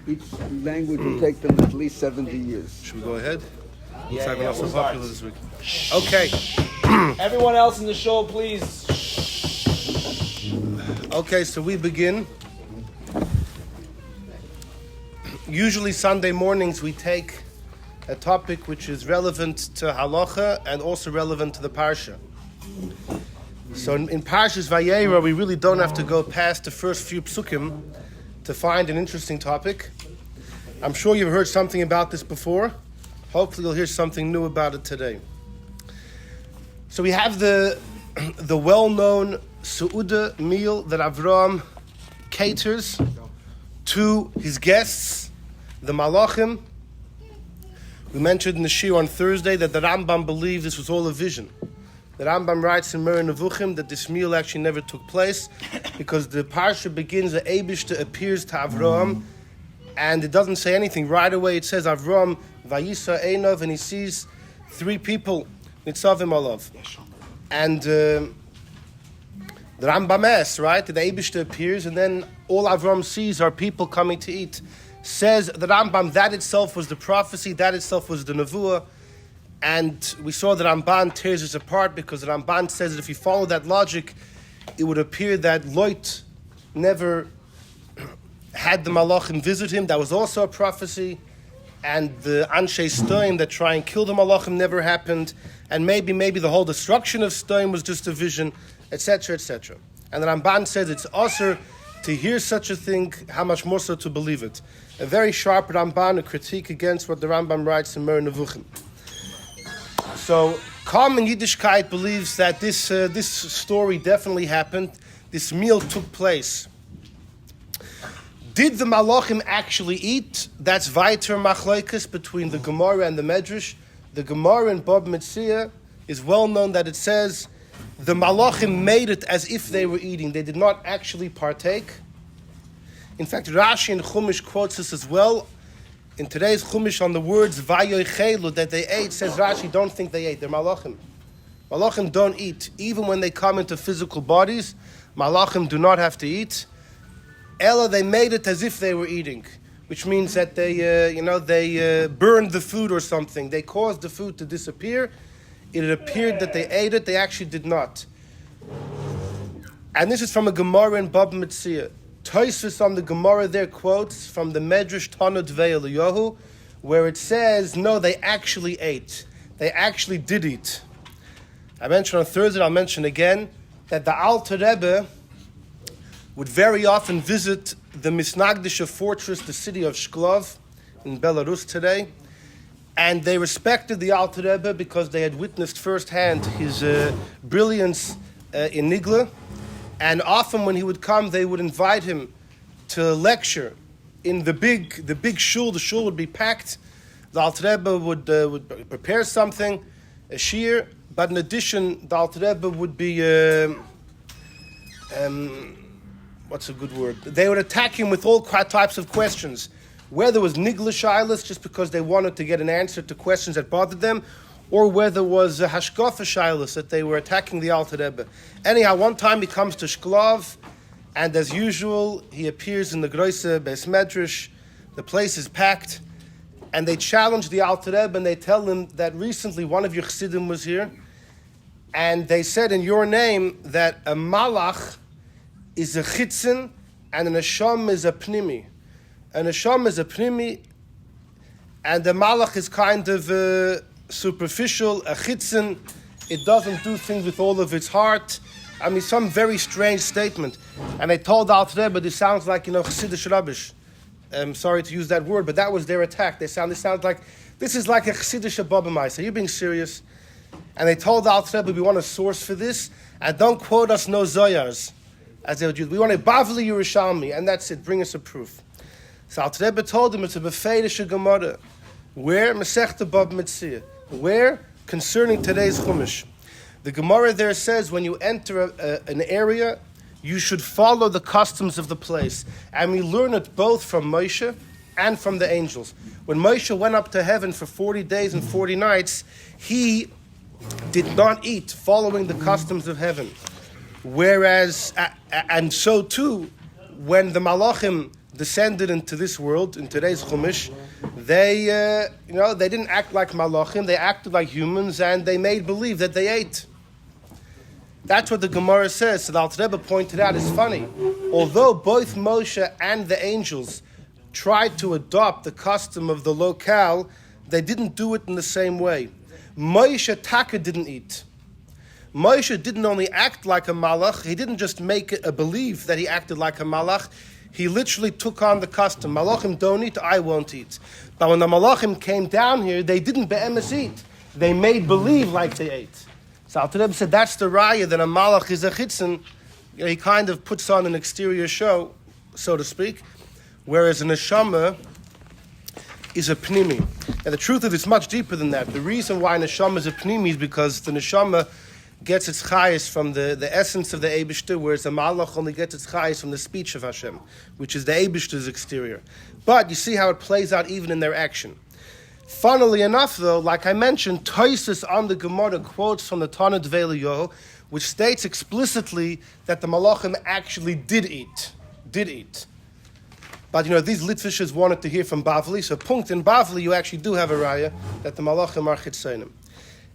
Each language will take them at least 70 years. Should we go ahead? Looks like we're not so popular this week. Okay. Everyone else in the show, please. Okay, so we begin. Usually Sunday mornings we take a topic which is relevant to halacha and also relevant to the parsha. So in Parshas Vayera, we really don't have to go past the first few psukim to find an interesting topic. I'm sure you've heard something about this before. Hopefully you'll hear something new about it today. So we have the well-known Seudah meal that Avraham caters to his guests, the Malachim. We mentioned in the Shir on Thursday that the Rambam believed this was all a vision. The Rambam writes in Moreh Nevuchim that this meal actually never took place because the parsha begins, the Eibishter appears to Avraham, and it doesn't say anything. Right away it says Avraham Vayisa Einov, and he sees three people, Nitzavim Alav. And the Rambam asks, right, the Eibishter appears, and then all Avraham sees are people coming to eat. Says the Rambam, that itself was the prophecy, that itself was the Nevuah. And we saw that Ramban tears this apart because the Ramban says that if you follow that logic, it would appear that Lot never had the Malachim visit him. That was also a prophecy. And the Anshe Stoim that try and kill the Malachim never happened. And maybe the whole destruction of Stoim was just a vision, etc., etc. And the Ramban says it's usher to hear such a thing, how much more so to believe it. A very sharp Ramban, a critique against what the Rambam writes in Moreh Nevuchim. So, common Yiddishkeit believes that this story definitely happened. This meal took place. Did the Malachim actually eat? That's Vayter Machlokes between the Gemara and the Medrash. The Gemara in Bab Metzia is well known that it says the Malachim made it as if they were eating. They did not actually partake. In fact, Rashi in Chumash quotes this as well. In today's Chumash on the words Vayochelu, that they ate, says Rashi, don't think they ate. They're Malachim. Malachim don't eat. Even when they come into physical bodies, Malachim do not have to eat. Ella, they made it as if they were eating, which means that they burned the food or something. They caused the food to disappear. It appeared that they ate it. They actually did not. And this is from a Gemara in Bab Metzia. Tosfos on the Gemara there quotes from the Medrash Tana Dvei Eliyahu, where it says, no, they actually ate. They actually did eat. I mentioned on Thursday, I'll mention again, that the Alter Rebbe would very often visit the Misnagdisha fortress, the city of Shklov, in Belarus today, and they respected the Alter Rebbe because they had witnessed firsthand his brilliance in Nigla. And often when he would come, they would invite him to lecture in the big shul. The shul would be packed. The Alter Rebbe would prepare something, a shir. But in addition, the Alter Rebbe would be, what's a good word? They would attack him with all types of questions. Whether it was nigla shaylas, just because they wanted to get an answer to questions that bothered them, or whether it was hashkafa shaylas, that they were attacking the Alter Rebbe. Anyhow, one time he comes to Shklov, and as usual, he appears in the Groise Beis Medrash. The place is packed, and they challenge the Alter Rebbe, and they tell him that recently one of your chassidim was here, and they said in your name that a malach is a chitzin, and an neshama is a pnimi. A neshama is a pnimi, and the malach is kind of superficial, a chitzin. It doesn't do things with all of its heart. I mean, some very strange statement. And they told Alter Rebbe, this sounds like, chassidish rubbish. I'm sorry to use that word, but that was their attack. This sounds like, this is like a chassidish ababamais. Are you being serious? And they told Alter Rebbe, we want a source for this, and don't quote us no zoyars, as they would use. We want a bavli Yerushalmi, and that's it. Bring us a proof. So Alter Rebbe told them it's a befeidish Gemara. Where? Masechta Bab Metzia. Where? Concerning today's Chumash. The Gemara there says when you enter an area, you should follow the customs of the place. And we learn it both from Moshe and from the angels. When Moshe went up to heaven for 40 days and 40 nights, he did not eat following the customs of heaven. Whereas, and so too, when the Malachim descended into this world, in today's Chumash, they didn't act like Malachim, they acted like humans, and they made believe that they ate. That's what the Gemara says. So the Alter Rebbe pointed out, it's funny. Although both Moshe and the angels tried to adopt the custom of the locale, they didn't do it in the same way. Moshe Taka didn't eat. Moshe didn't only act like a malach, he didn't just make a belief that he acted like a malach, he literally took on the custom. Malachim don't eat, I won't eat. But when the malachim came down here, they didn't be'emes eat. They made believe like they ate. So Alter Rebbe said that's the raya that a malach is a chitzon. He kind of puts on an exterior show, so to speak, whereas a neshama is a pnimi. And the truth is, it's much deeper than that. The reason why neshama is a pnimi is because the neshama gets its chayes from the essence of the Eibishter, whereas the malach only gets its chayes from the speech of Hashem, which is the Eibishter's exterior. But you see how it plays out even in their action. Funnily enough, though, like I mentioned, Tosfos on the Gemara quotes from the Tana Dvei, which states explicitly that the Malachim actually did eat. But these Litvishers wanted to hear from Bavli, so punkt in Bavli you actually do have a raya that the Malachim are chitzonim.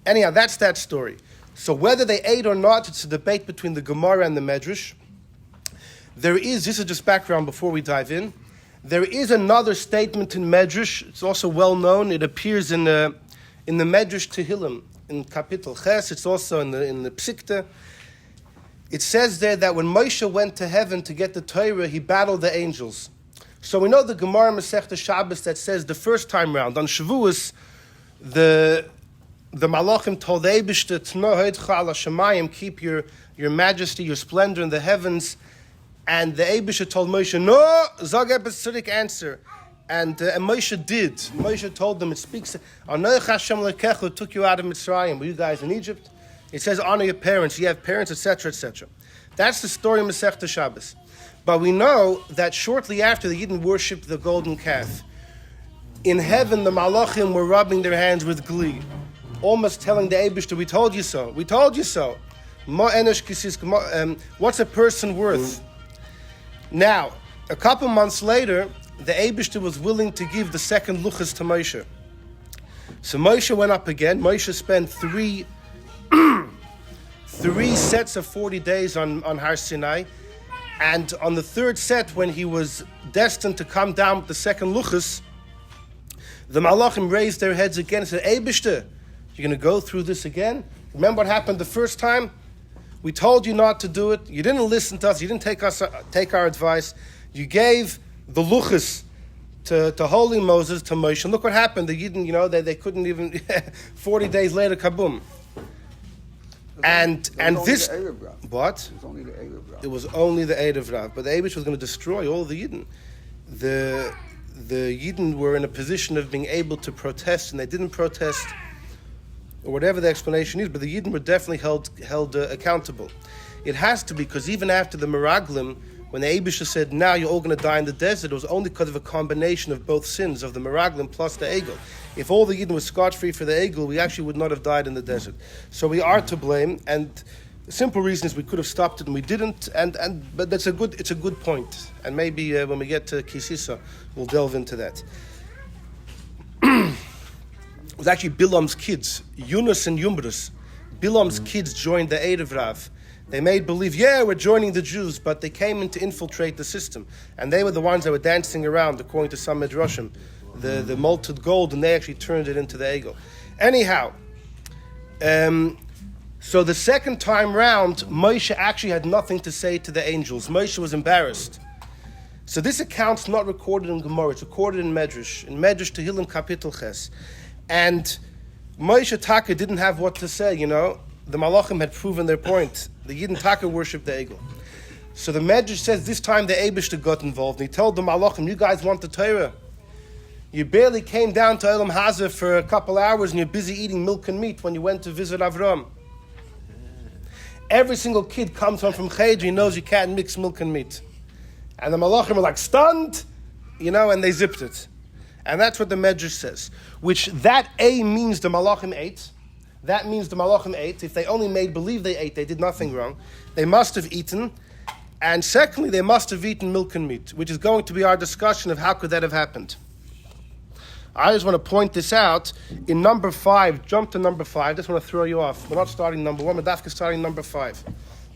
Anyhow, that's that story. So whether they ate or not, it's a debate between the Gemara and the Medrash. This is just background before we dive in. There is another statement in Medrash. It's also well known. It appears in the Medrash Tehillim in Kapitel Ches. It's also in the Psikta. It says there that when Moshe went to heaven to get the Torah, he battled the angels. So we know the Gemara Masechta Shabbos that says the first time round on Shavuos, the Malachim told the Eibishter, Tno hoidcha ala shamayim, keep your majesty, your splendor in the heavens. And the Eibishter told Moshe, no, zog a specific answer. And Moshe did. Moshe told them, it speaks, Anoich Hashem lekechu, took you out of Mitzrayim. Were you guys in Egypt? It says, honor your parents, you have parents, etc., etc. That's the story of Masechta Shabbos. But we know that shortly after the Yidden worshipped the golden calf. In heaven, the Malachim were rubbing their hands with glee, almost telling the Eibishter, we told you so, we told you so. What's a person worth? Now, a couple months later, the Eibishter was willing to give the second luchas to Moshe. So Moshe went up again. Moshe spent three sets of 40 days on Har Sinai. And on the third set, when he was destined to come down with the second luchas, the Malachim raised their heads again and said, Eibishter, you're going to go through this again? Remember what happened the first time? We told you not to do it. You didn't listen to us. You didn't take our advice. You gave the luchas to holy Moses, to Moshe. And look what happened. The Yidden, they couldn't even, 40 days later, kaboom. And this, what? It was only the Eid of Rav. But the Eibush was going to destroy all the Yidden. The Yidden were in a position of being able to protest, and they didn't protest, or whatever the explanation is, but the Yidden were definitely held accountable. It has to be, because even after the Meraglim, when the Eibishter said, now you're all going to die in the desert, it was only because of a combination of both sins, of the Meraglim plus the Egel. If all the Yidden were scot-free for the Egel, we actually would not have died in the desert. So we are to blame, and the simple reason is we could have stopped it and we didn't, but it's a good point. And maybe when we get to Kisisa, we'll delve into that. It was actually Bilam's kids, Yunus and Yumbrus. Bilam's kids joined the Eid of Rav. They made believe, we're joining the Jews, but they came in to infiltrate the system. And they were the ones that were dancing around, according to some Midrashim, the malted gold, and they actually turned it into the Egel. Anyhow, so the second time round, Moshe actually had nothing to say to the angels. Moshe was embarrassed. So this account's not recorded in Gemara, it's recorded in Medrash Tehillim Kapitel Ches. And Moshe Taka didn't have what to say, The Malachim had proven their point. The Yidden Taka worshipped the Egel. So the Medrash says this time the Eibishter got involved. And he told the Malachim, you guys want the Torah? You barely came down to Elam Hazeh for a couple hours and you're busy eating milk and meat when you went to visit Avraham. Every single kid comes home from Cheder, he knows you can't mix milk and meat. And the Malachim were like stunned, and they zipped it. And that's what the Medrash says. Which that A means the Malachim ate. That means the Malachim ate. If they only made believe they ate, they did nothing wrong. They must have eaten. And secondly, they must have eaten milk and meat, which is going to be our discussion of how could that have happened. I just want to point this out. In number 5, jump to number 5. I just want to throw you off. We're not starting number 1, Madafka is starting number 5.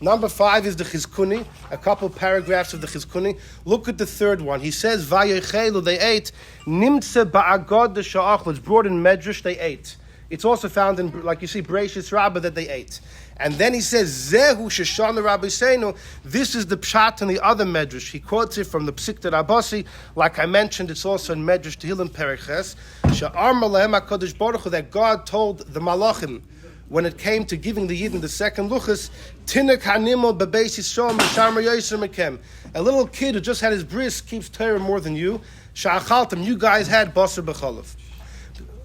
Number 5 is the Chizkuni, a couple paragraphs of the Chizkuni. Look at the third one. He says, Vayechelu, they ate. Nimtze ba'agod de sha'ach, it's brought in Medrash, they ate. It's also found in, like you see, Bereshis Rabbah, that they ate. And then he says, Zehu Sheshana Rabbeinu, this is the Pshat in the other Medrash. He quotes it from the Psikta Rabbasi. Like I mentioned, it's also in Medrash Tehillim Periches. She'arma lehem HaKadosh Baruch Hu, that God told the Malachim, when it came to giving the Yidden the second Luchas, Tinek Hanimel Bebeis Yisrael Mishamar Yoser Mekem. A little kid who just had his bris keeps Torah more than you. Sha'achaltem, you guys had Basar B'chalav.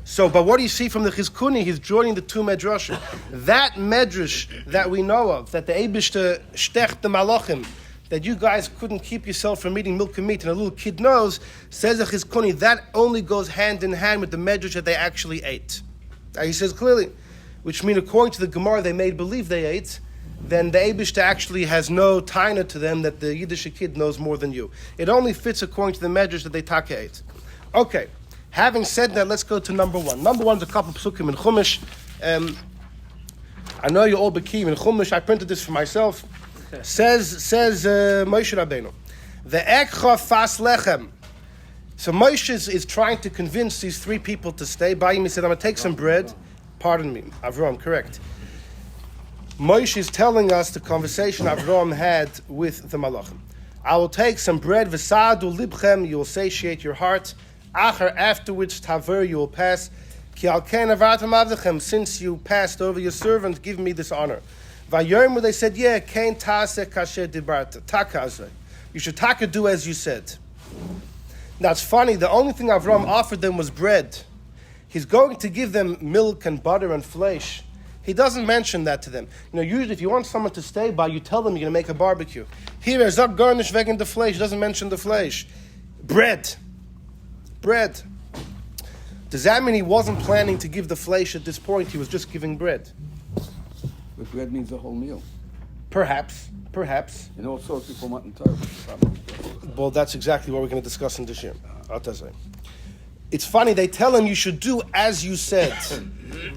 So, but what do you see from the Chizkuni? He's joining the two Medrashim. That Medrash that we know of, that the Eibishter shtecht the Malachim, that you guys couldn't keep yourself from eating milk and meat, and a little kid knows, says the Chizkuni, that only goes hand in hand with the Medrash that they actually ate. He says clearly, which means according to the Gemara they made believe they ate, then the Eibishter actually has no taina to them that the Yiddish kid knows more than you. It only fits according to the Medrash that they taka ate. Okay. Having said that, let's go to number 1. Number 1 is a couple psukim in Chumash. I know you're all bekim in Chumash. I printed this for myself. Says Moshe Rabbeinu, the ekcha fas lechem. So Moshe is trying to convince these 3 people to stay by him. He said, I'm going to take some bread. Pardon me, Avraham, correct. Moshe is telling us the conversation Avraham had with the Malachim. I will take some bread, v'sadu libchem, you will satiate your heart. Achar, afterwards, taver, you will pass. Ki al ken avartam avdechem, since you passed over your servant, give me this honor. Vayomer, they said, yeah, ken taseh kasher dibarta, takazeh. You should taka do as you said. Now it's funny, the only thing Avram offered them was bread. He's going to give them milk and butter and flesh. He doesn't mention that to them. You know, usually if you want someone to stay by, you tell them you're going to make a barbecue. Here, Zak garnish wegen the flesh. He doesn't mention the flesh. Bread. Does that mean he wasn't planning to give the flesh at this point? He was just giving bread. But bread means a whole meal. Perhaps. And also before mutton Torah. Well, that's exactly what we're going to discuss in this year. I'll tell you. It's funny, they tell him you should do as you said.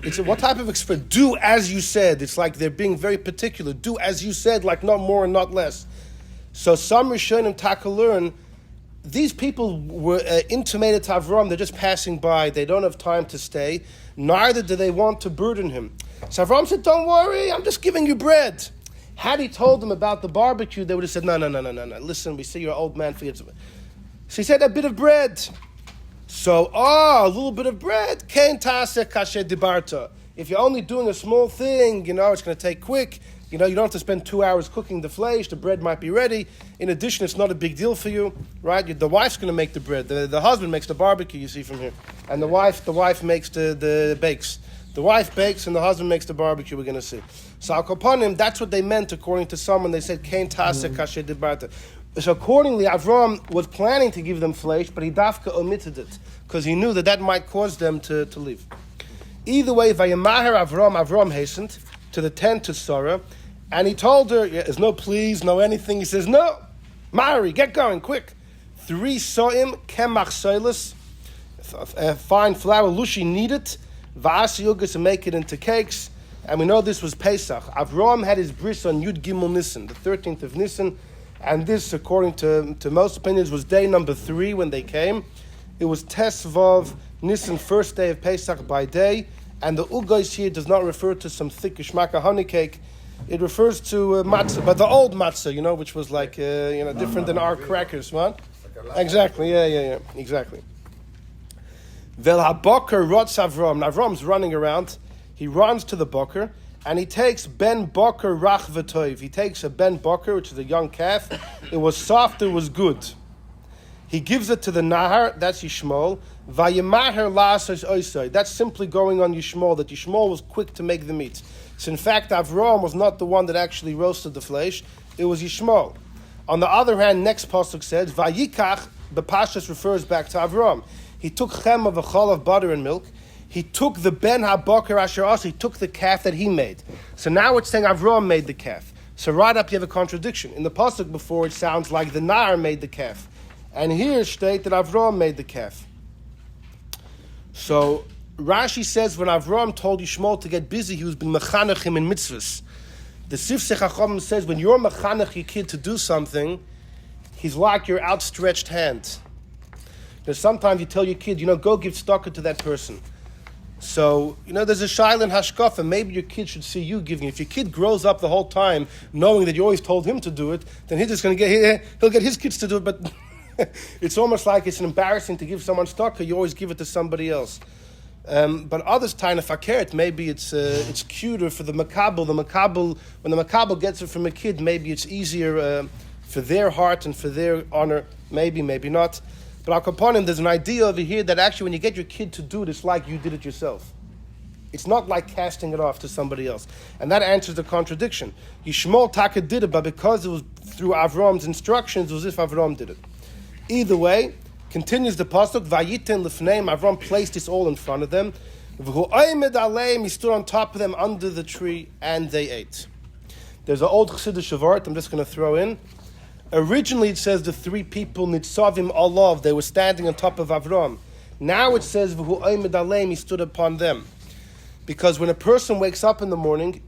It's what type of expression? Do as you said. It's like they're being very particular. Do as you said, like not more and not less. So some Rishonim taka learn, these people were intimated to Avram, they're just passing by, they don't have time to stay, neither do they want to burden him. So Avram said, don't worry, I'm just giving you bread. Had he told them about the barbecue, they would have said, no, listen, we see you're an old man for you. So he said, a bit of bread. So, a little bit of bread, ken taseh kasher dibarta. If you're only doing a small thing, it's going to take quick. You don't have to spend 2 hours cooking the flesh. The bread might be ready. In addition, it's not a big deal for you, right? The wife's going to make the bread. The husband makes the barbecue, you see from here. And the wife makes the bakes. The wife bakes and the husband makes the barbecue, we're going to see. So, upon him, that's what they meant according to someone. They said, ken taseh kasher dibarta. So accordingly, Avram was planning to give them flesh, but he dafka omitted it, because he knew that might cause them to leave. Either way, Vayamaher Avram hastened to the tent to Sarah, and he told her, there's no please, no anything. He says, no, Mari, get going, quick. 3 soim kemach soilis, fine flour, lushi kneaded, va'asi yugas, and make it into cakes. And we know this was Pesach. Avram had his bris on Yud Gimel Nisan, the 13th of Nisan, and this, according to most opinions, was day number 3 when they came. It was Tesvav Nisan, first day of Pesach by day, and the Ugos here does not refer to some thick Ishmaka honey cake. It refers to matzah, but the old matzah, which was like, different than our crackers, man. Exactly, yeah, exactly. Vel haboker rotz Avram. Now Avram's running around. He runs to the boker, and he takes ben boker rach v'toiv. He takes a ben boker, which is a young calf. It was soft, it was good. He gives it to the Nahar, that's Yishmael. Vayemaher la'asos oisai. That's simply going on Yishmael, that Yishmael was quick to make the meat. So in fact, Avraham was not the one that actually roasted the flesh, it was Yishmael. On the other hand, next pasuk says, Vayikach, the Pashas refers back to Avraham. He took chem of a chol of butter and milk. He took the ben haboker asher as, he took the calf that he made. So now it's saying Avraham made the calf. So right up you have a contradiction. In the pasuk before, it sounds like the Nar made the calf. And here state that Avraham made the calf. So Rashi says when Avraham told Yishmael to get busy, he was being mechanech him in mitzvahs. The Sifsei Chachamim says when you're mechanech your kid to do something, he's like your outstretched hand. Because sometimes you tell your kid, go give tzedakah to that person. So, there's a shaila in hashkafa. Maybe your kid should see you giving. If your kid grows up the whole time knowing that you always told him to do it, then he's just going to he'll get his kids to do it. But it's almost like it's embarrassing to give someone tzedakah. You always give it to somebody else. But others time if I care it, maybe it's cuter for the makabel. When the makabel gets it from a kid, maybe it's easier for their heart and for their honor. Maybe not. But our component, there's an idea over here that actually when you get your kid to do it, it's like you did it yourself. It's not like casting it off to somebody else. And that answers the contradiction. Yishmael Taka did it, but because it was through Avraham's instructions, it was as if Avraham did it. Either way, continues the pasuk, Vayiten lefneim, Avraham placed this all in front of them. V'hu oimed aleim, he stood on top of them under the tree, and they ate. There's an old Chassidish vart I'm just going to throw in. Originally it says the three people nitzavim alav, they were standing on top of Avraham. Now it says v'hu oimed aleim, he stood upon them. Because when a person wakes up in the morning,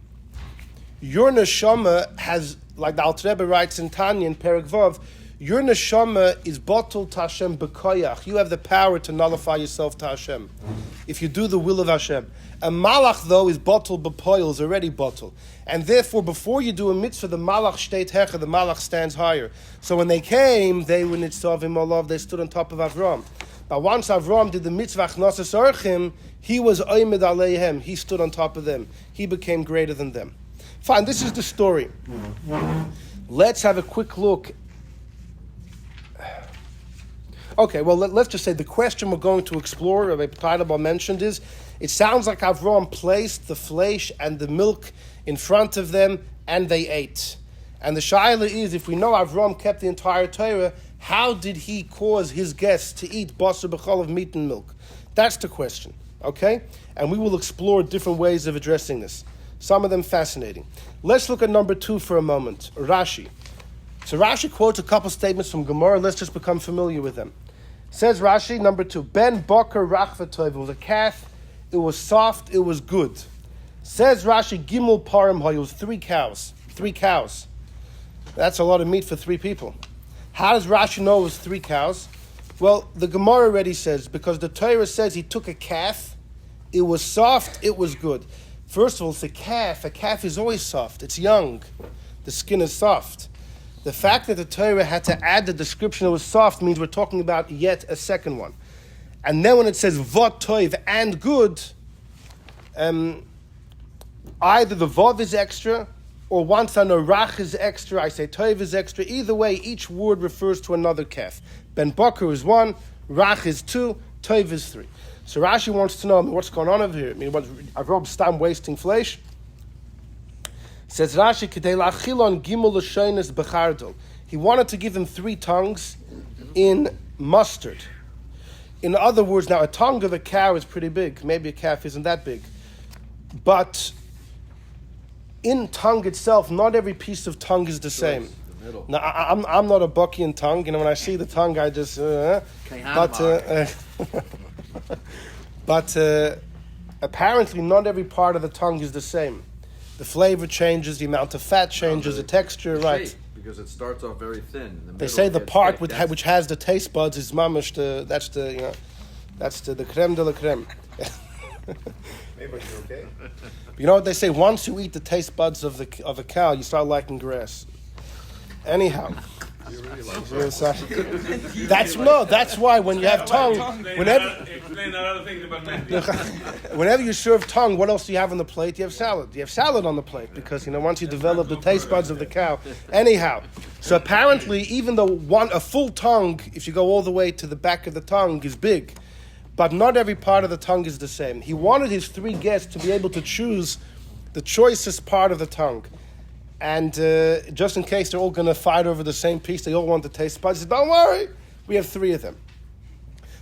your neshama has, like the Alter Rebbe writes in Tanya in Perek Vav, your neshama is bottled to Hashem b'koyach. You have the power to nullify yourself to Hashem if you do the will of Hashem. A malach, though, is bottled b'poil, is already bottled. And therefore, before you do a mitzvah, the malach shteit hecha, the malach stands higher. So when they came, they were nitzavim olav, they stood on top of Avraham. But once Avraham did the mitzvah achnasas orchim, he was oimed aleihem, he stood on top of them. He became greater than them. Fine, this is the story. Let's have a quick look. Okay, well, let's just say the question we're going to explore, Rabbi Teitelbaum mentioned, is it sounds like Avraham placed the flesh and the milk in front of them, and they ate. And the shaila is, if we know Avraham kept the entire Torah, how did he cause his guests to eat basar b'chol of meat and milk? That's the question, okay? And we will explore different ways of addressing this. Some of them fascinating. Let's look at number 2 for a moment, Rashi. So Rashi quotes a couple statements from Gemara. Let's just become familiar with them. Says Rashi, number 2, Ben Boker Rachvatov. It was a calf. It was soft. It was good. Says Rashi, Gimel Parim Hoy. It was 3 cows. 3 cows. That's a lot of meat for 3 people. How does Rashi know it was 3 cows? Well, the Gemara already says, because the Torah says he took a calf. It was soft. It was good. First of all, it's a calf. A calf is always soft. It's young. The skin is soft. The fact that the Torah had to add the description it was soft means we're talking about yet a second one. And then when it says vot toiv and good, either the vav is extra, or once I know rach is extra, I say toiv is extra. Either way, each word refers to another calf. Ben Bakr is 1, rach is 2, toiv is 3. So Rashi wants to know what's going on over here. Avraham stam wasting flesh. Says Rashi, K'dei la'achilon gimel l'shoynes b'chardol. He wanted to give him 3 tongues in mustard. In other words, now a tongue of a cow is pretty big. Maybe a calf isn't that big. But in tongue itself, not every piece of tongue is the same. Now, I'm not a bucky in tongue. When I see the tongue, I just... But apparently not every part of the tongue is the same. The flavor changes, the amount of fat changes, the texture, right? Because it starts off very thin. They say the part which has the taste buds is mamish. That's the creme de la creme. Maybe you're okay. You know what they say? Once you eat the taste buds of a cow, you start liking grass. Anyhow. You really like That's why when you have tongue, whenever you serve tongue, what else do you have on the plate? You have salad. You have salad on the plate because once you develop the taste buds of the cow. Anyhow, so apparently, even though a full tongue, if you go all the way to the back of the tongue, is big, but not every part of the tongue is the same. He wanted his 3 guests to be able to choose the choicest part of the tongue. And just in case they're all going to fight over the same piece, they all want the taste buds. He said, don't worry, we have 3 of them.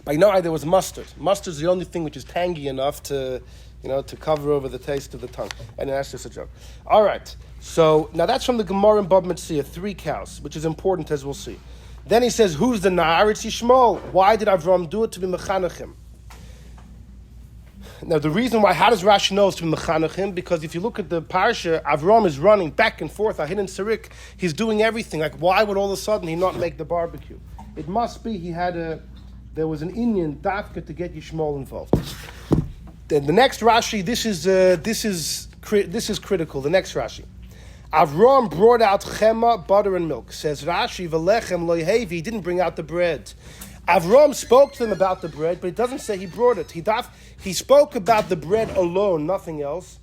But there was mustard. Mustard's the only thing which is tangy enough to, to cover over the taste of the tongue. And that's just a joke. All right. So now that's from the Gemara in Bab Metzia, 3 cows, which is important as we'll see. Then he says, who's the Na'ar? It's Yishmael. Why did Avraham do it? To be Mechanachim. Now the reason why, how does Rashi know it's to be Mechanachim? Because if you look at the Parsha, Avraham is running back and forth, Ahin and Sarik, he's doing everything. Like, why would all of a sudden he not make the barbecue? It must be there was an Inyan, Dafka, to get Yishmael involved. Then the next Rashi, this is critical, the next Rashi. Avraham brought out chema, butter and milk. Says Rashi, v'lechem lo yehevi, he didn't bring out the bread. Avraham spoke to them about the bread, but it doesn't say he brought it. He spoke about the bread alone, nothing else.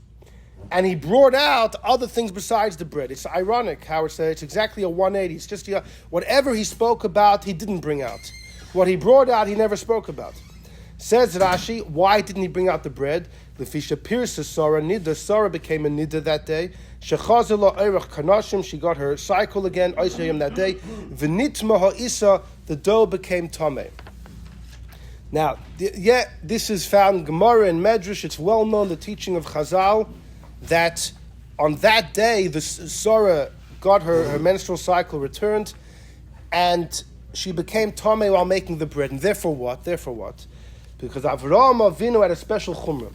And he brought out other things besides the bread. It's ironic how it's exactly a 180. It's just whatever he spoke about, he didn't bring out. What he brought out, he never spoke about. Says Rashi, why didn't he bring out the bread? Lefisha Pirsa Sarah Nida. Sarah became a Nida that day. Shechazela Eirach Kanashim. She got her cycle again. Oisayim that day. V'nitma ha'isa. The dough became tameh. Now, this is found in Gemara and Medrash. It's well known, the teaching of Chazal, that on that day the Sarah got her menstrual cycle returned, and she became tameh while making the bread. And therefore what? Because Avraham Avinu had a special chumrah.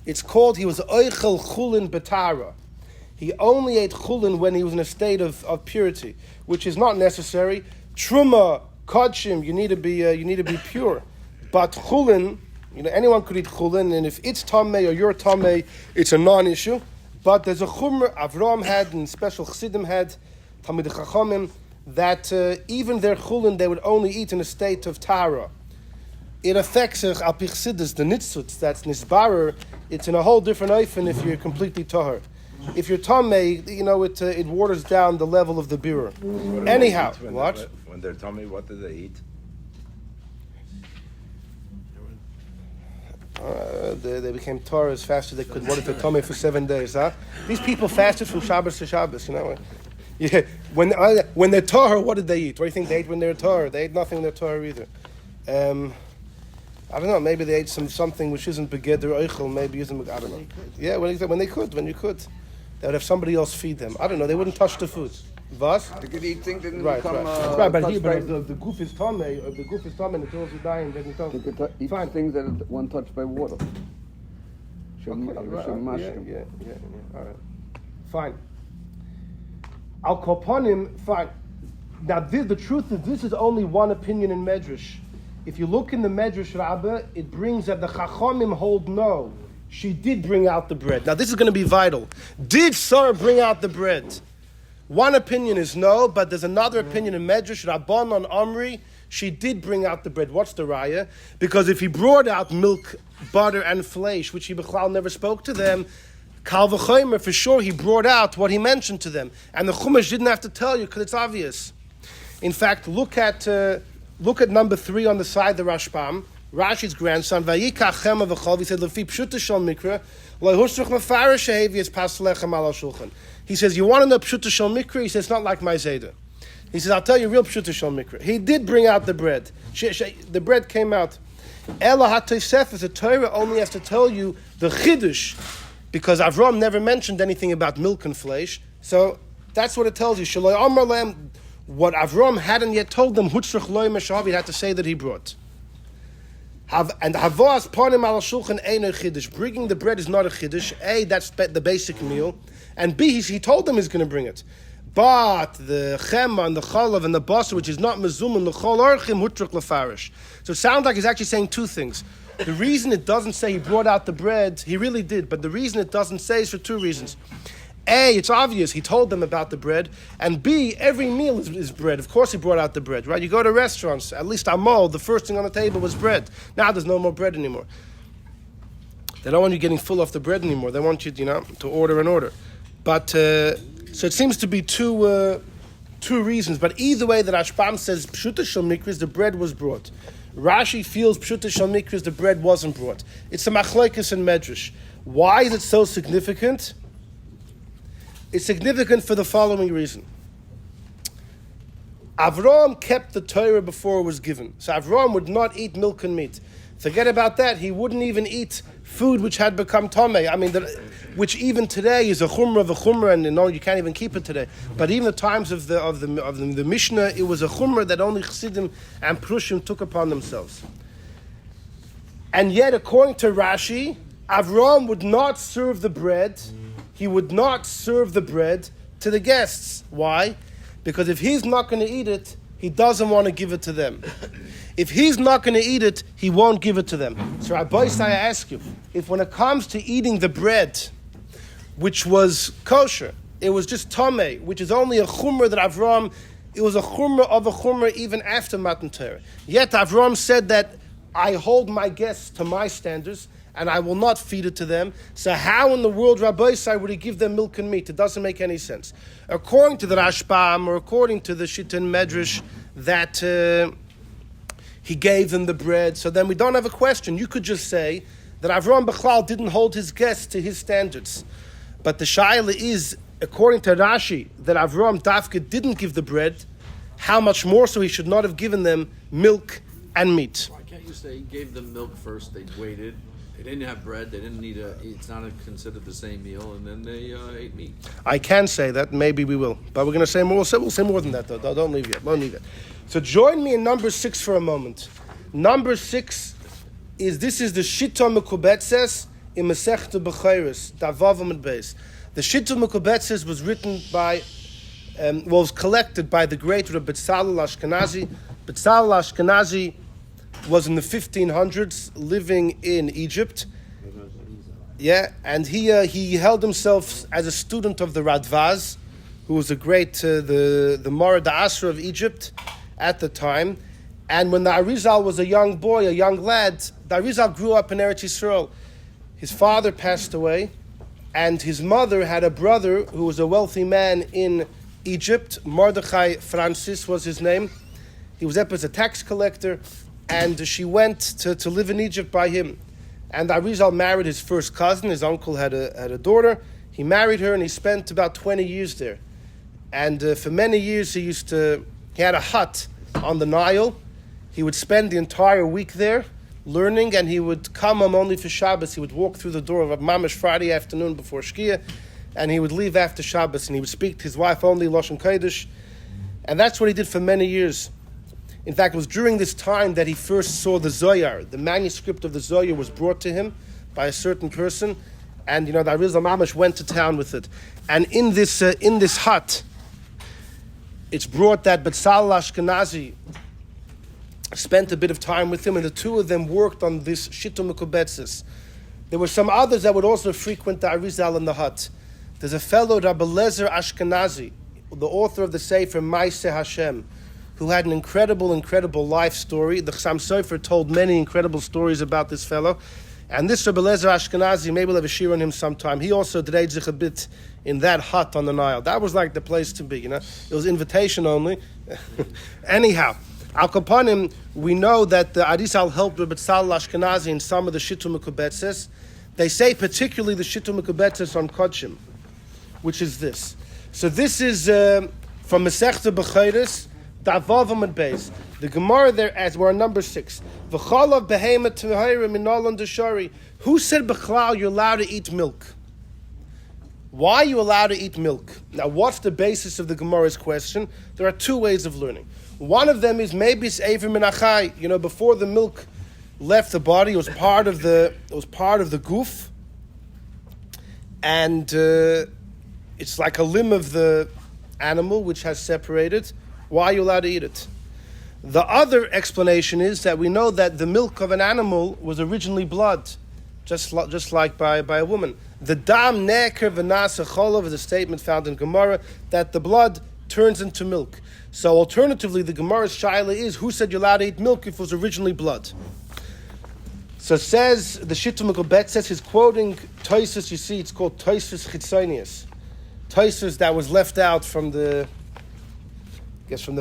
It's called, he was oichel chulin betara. He only ate chulin when he was in a state of purity, which is not necessary. Truma, kodshim, you need to be pure. But chulin, anyone could eat chulin, and if it's tameh or you're tameh, it's a non-issue. But there's a chumrah Avraham had, and special chassidim had, Talmidei Chachamim, that even their chulin they would only eat in a state of tara. It affects al pi chassidus, the nitzutz, that's nisbarer. It's in a whole different oifen if you're completely tahar. If you're tamei, it waters down the level of the birur. Anyhow, what? When they're tummy, what do they eat? They became tahar as fast as they could. What if they're tamei for 7 days? Huh? These people fasted from Shabbos to Shabbos. Yeah. When they're tahar, what did they eat? What do you think they ate when they were tahar? They ate nothing when they're tahar either. I don't know. Maybe they ate something which isn't begeder oichel. Maybe isn't. I don't know. Yeah, when you could, they would have somebody else feed them. I don't know. They wouldn't touch the food. Was? They could eat things that didn't Right. become But touched by- the goof is tamei. If the goof is tamei, and the tools are dying, then it They could eat Fine. things that weren't touched by water. Yeah. All right. Fine. Al koponim. Fine. Now, the truth is, this is only one opinion in Medrash. If you look in the Medrash Rabbah, it brings that the Chachamim hold no. She did bring out the bread. Now, this is going to be vital. Did Sarah bring out the bread? One opinion is no, but there's another opinion in Medrash, Rabban on Omri, she did bring out the bread. What's the raya? Because if he brought out milk, butter, and flesh, which he Bechlal never spoke to them, Kal v'chomer, for sure he brought out what he mentioned to them. And the Chumash didn't have to tell you, because it's obvious. In fact, look at number 3 on the side, the Rashbam, Rashi's grandson, Vayikach chema v'chol, he said, Lefi pshuta shal mikra, lo husruch mefarish shehevi es pas lechem al shulchan. He says, you want to know pshuta shal mikra? He says, it's not like my Zayda. He says, I'll tell you real pshuta shal mikra. He did bring out the bread. The bread came out. Ela ha-tosefes, the Torah only has to tell you the chiddush, because Avraham never mentioned anything about milk and flesh. So that's what it tells you. Shaloi amar lehem, what Avraham hadn't yet told them, hutzrich loy meshav, he had to say that he brought. And havas panim al shulchan ein a chiddush. Bringing the bread is not a chiddush. A, that's the basic meal. And B, he told them he's going to bring it. But the chema and the chalav and the basar, which is not mezuman, l'chol orchim hutrich lefarish. So it sounds like he's actually saying 2 things. The reason it doesn't say he brought out the bread, he really did, but the reason it doesn't say is for 2 reasons. A, it's obvious, he told them about the bread, and B, every meal is bread. Of course he brought out the bread, right? You go to restaurants, at least Amol, the first thing on the table was bread. Now there's no more bread anymore. They don't want you getting full off the bread anymore. They want you, to order and order. But, so it seems to be 2 reasons, but either way that Ashbam says, Pshuta Shal Mikris, the bread was brought. Rashi feels Pshuta Shal Mikris, the bread wasn't brought. It's a machlokes in Medrash. Why is it so significant? It's significant for the following reason. Avraham kept the Torah before it was given. So Avraham would not eat milk and meat. Forget about that. He wouldn't even eat food which had become tamei. I mean, which even today is a chumrah, and you can't even keep it today. But even the times of the Mishnah, it was a chumrah that only Chassidim and Prushim took upon themselves. And yet, according to Rashi, Avraham would not serve the bread. He would not serve the bread to the guests. Why? Because if he's not going to eat it, he doesn't want to give it to them. If he's not going to eat it, he won't give it to them. So Rabbi Isai, I ask you, if when it comes to eating the bread, which was kosher, it was just tamei, which is only a chumrah that Avraham, it was a chumrah of a chumrah even after Matan Torah. Yet Avraham said that I hold my guests to my standards, and I will not feed it to them. So how in the world, Rabbi Isai, would he give them milk and meat? It doesn't make any sense. According to the Rashbam, or according to the Shita and Medrash, that he gave them the bread. So then we don't have a question. You could just say that Avraham Bechlal didn't hold his guests to his standards. But the shaila is, according to Rashi, that Avraham Dafka didn't give the bread. How much more so he should not have given them milk and meat? Why can't you say he gave them milk first, they waited, they didn't have bread, they didn't need it's not considered the same meal, and then they ate meat? I can say that, maybe we will. But we're going to say more, we'll say more than that, though. Don't leave yet, don't leave yet. So join me in number 6 for a moment. Number 6 is the Shita Mekubetzes in Masechta Bechayros, Davav and Beis. The Shita Mekubetzes was written by, was collected by the great Rabbi Betzalel Ashkenazi. Betzalel Ashkenazi was in the 1500s, living in Egypt. Yeah, and he held himself as a student of the Radvaz, who was a great, the Mara Asra of Egypt at the time. And when the Arizal was a young boy, a young lad, the Arizal grew up in Eretz Yisrael. His father passed away, and his mother had a brother who was a wealthy man in Egypt. Mordechai Francis was his name. He was up as a tax collector, and she went to live in Egypt by him. And Arizal married his first cousin. His uncle had a daughter. He married her, and he spent about 20 years there. And for many years, he had a hut on the Nile. He would spend the entire week there learning, and he would come home only for Shabbos. He would walk through the door of a Mamish Friday afternoon before Shkia, and he would leave after Shabbos, and he would speak to his wife only Lashon Kodesh. And that's what he did for many years. In fact, it was during this time that he first saw the Zohar. The manuscript of the Zohar was brought to him by a certain person, and the Arizal Mamish went to town with it. And in this hut, it's brought that Betzalel Ashkenazi spent a bit of time with him, and the two of them worked on this Shita Mekubetzes. There were some others that would also frequent the Arizal in the hut. There's a fellow, Rabbi Lezer Ashkenazi, the author of the Sefer Maaseh Hashem, who had an incredible life story. The Chassam Sofer told many incredible stories about this fellow. And this Rabbi Lezer Ashkenazi, maybe we'll have a shir on him sometime. He also did zich a bit in that hut on the Nile. That was like the place to be, It was invitation only. Anyhow, Al Kapanim, we know that the Arizal helped Rabbi Betzalel Ashkenazi in some of the Shita Mekubetzes. They say particularly the Shita Mekubetzes on Kodshim, which is this. So this is from Masechta Bechayros, Davav and Beis. The Gemara there, as we're on number 6. V'chalav behema t'vahira minalan deshari. Who said Bechlal you're allowed to eat milk? Why are you allowed to eat milk? Now, what's the basis of the Gemara's question? There are 2 ways of learning. One of them is maybe it's Avrim and Achai. Before the milk left the body, it was part of the goof, and it's like a limb of the animal which has separated. Why are you allowed to eat it? The other explanation is that we know that the milk of an animal was originally blood, just like by a woman. The dam neker v'nasa cholov is a statement found in Gemara that the blood turns into milk. So alternatively, the Gemara's shaila is, who said you're allowed to eat milk if it was originally blood? So says, the Shita Mekubetzes, he's quoting Tosfos, you see, it's called Tosfos Chitzonius. Tosfos that was left out from the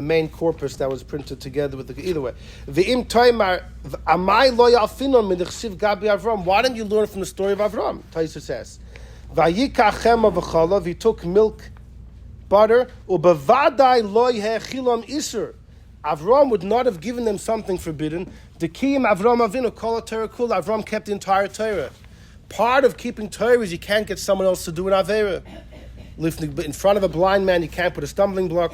main corpus that was printed together with either way. V'im toimar, amai lo yalfinon min d'chsiv gabi Avram. Why don't you learn from the story of Avram? Tosfos says, Vayikach chema v'chalav, he took milk butter. Ubavadai loy hechilom isur. Avraham would not have given them something forbidden. The kiyim Avraham Avinu kol Torah kul. Avraham kept the entire Torah. Part of keeping Torah is you can't get someone else to do an avera. In front of a blind man, you can't put a stumbling block.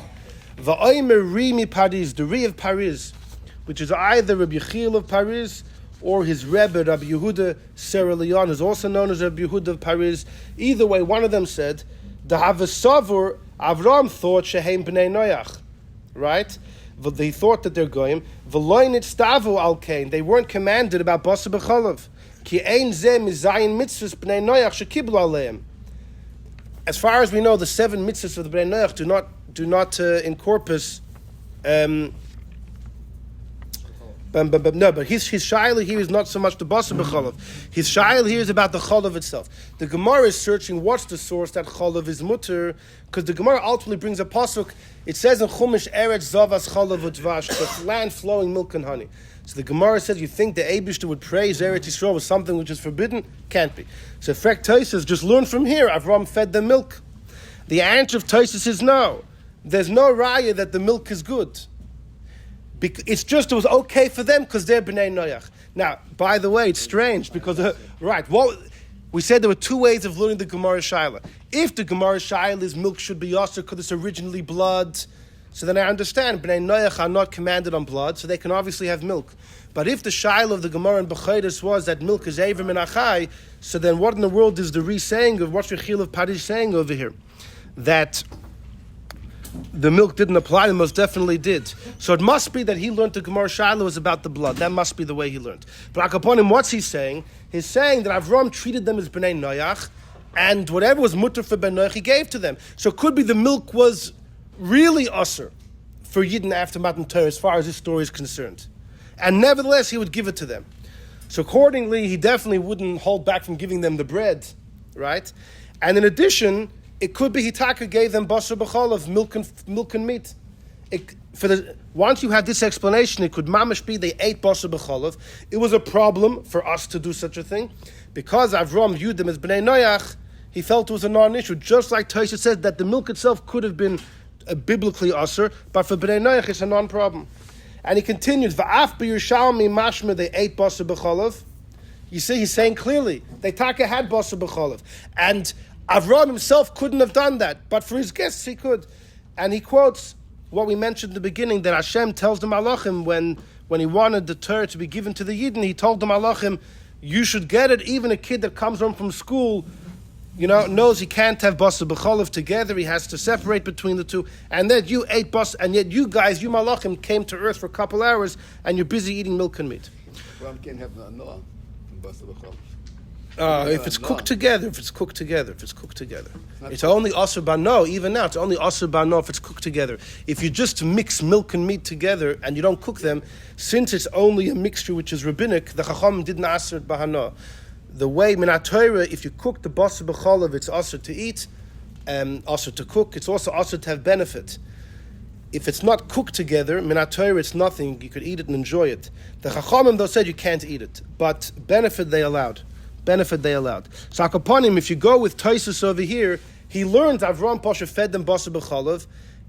Va'omer ri mi Paris, the ri of Paris, which is either Rabbi Yechiel of Paris or his Rebbe, Rabbi Yehuda Sera Leon, is also known as Rabbi Yehuda of Paris. Either way, one of them said, the Havasavur, Avram thought Shehem B'nei Noach, right? They thought that they're goyim. V'loin itztavu al kain. They weren't commanded about basa b'chalav. Ki ein zeh mizayin mitzvahs B'nei Noach shekiblu aleim. As far as we know, the 7 mitzvahs of the B'nei Noach do not encompass. No, but his shayla here is not so much the basa b'chalav. His shayla here is about the chalav itself. The Gemara is searching what's the source that chalav is mutter, because the Gemara ultimately brings a pasuk. It says in Chumash, Eretz Zavas Chalav Udvash, the land flowing milk and honey. So the Gemara says, you think the Eibishter would praise Eretz Yisrael with something which is forbidden? Can't be. So Frek Tosfos, just learn from here. Avram fed them milk. The answer of Tosfos is no. There's no raya that the milk is good. It's just it was okay for them because they're B'nai Noach. Now, by the way, it's strange because, we said there were 2 ways of learning the Gemara Shaila. If the Gemara Shaila is milk should be yasser because it's originally blood, so then I understand B'nai Noach are not commanded on blood, so they can obviously have milk. But if the Shaila of the Gemara in Bechaydos was that milk is Avram and Achai, so then what in the world is the re-saying of what's Yechiel of Paris saying over here? That the milk didn't apply, and most definitely did. So it must be that he learned the Gemara Shaila was about the blood. That must be the way he learned. But upon him, what's he saying? He's saying that Avram treated them as B'nai Noach, and whatever was mutter for Ben Noach, he gave to them. So it could be the milk was really usher for Yidden after Matan Torah, as far as this story is concerned. And nevertheless, he would give it to them. So accordingly, he definitely wouldn't hold back from giving them the bread, right? And in addition, it could be Hitaka gave them basar b'chalav, milk and meat. Once you have this explanation, it could mamash be they ate basar b'chalav. It was a problem for us to do such a thing. Because Avram viewed them as B'nai Noach, he felt it was a non-issue. Just like Tosfos said that the milk itself could have been biblically usher, but for B'nai Noach it's a non-problem. And he continued, Va'af b'Yerushalmi mashma, they ate basar b'chalav. You see, he's saying clearly, they taka had basar b'chalav. And Avram himself couldn't have done that, but for his guests he could. And he quotes what we mentioned in the beginning, that Hashem tells the Malachim when he wanted the Torah to be given to the Yidden, he told the Malachim, you should get it. Even a kid that comes home from school, knows he can't have basar b'chalav together. He has to separate between the two. And that you ate basar, and yet you guys, you Malachim, came to earth for a couple hours, and you're busy eating milk and meat. One can have no basar b'chalav. If it's cooked together, it's only asur bano. Even now, it's only asur bano if it's cooked together. If you just mix milk and meat together and you don't cook them, since it's only a mixture which is rabbinic, the Chacham didn't asur bahano. The way Minat Torah, if you cook the basar b'chalav, it's asur to eat, asur to cook. It's also asur to have benefit. If it's not cooked together, Minat Torah, it's nothing. You could eat it and enjoy it. The Chachamim though said you can't eat it, but benefit they allowed. So Akaponim, if you go with Tosfos over here, he learned Avram Pasha fed them basar b'chalav,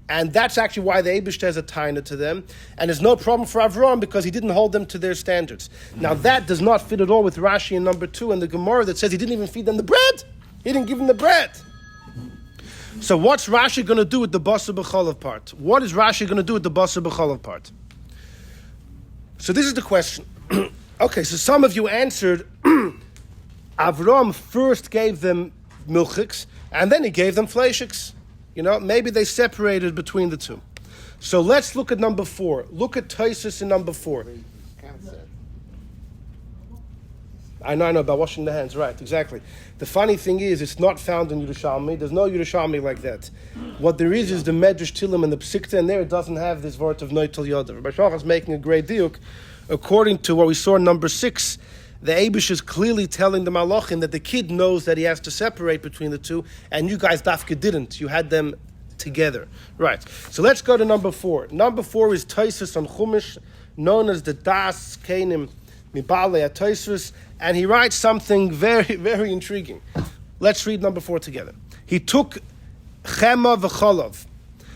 and that's actually why the Eibishter has a taina to them, and there's no problem for Avram because he didn't hold them to their standards. Now that does not fit at all with Rashi in number 2 and the Gemara that says he didn't even feed them the bread. He didn't give them the bread. So what's Rashi going to do with the basar b'chalav part? What is Rashi going to do with the basar b'chalav part? So this is the question. Okay, so some of you answered Avram first gave them milchiks, and then he gave them fleishiks. Maybe they separated between the two. So let's look at number 4. Look at Tosfos in number 4. I know about washing the hands, right, exactly. The funny thing is, it's not found in Yerushalmi. There's no Yerushalmi like that. What there is the Medrash Tilim and the Psikta, and there it doesn't have this word of Noitel Yodav. Rabbi Shach is making a great diuk. According to what we saw in number 6, the Eibush is clearly telling the Malachim that the kid knows that he has to separate between the two, and you guys, Dafka, didn't. You had them together. Right. So let's go to number 4. Number 4 is Tosfos on Chumash, known as the Das Keinim Mibale Tosfos, and he writes something very, very intriguing. Let's read number 4 together. He took chema v'cholov.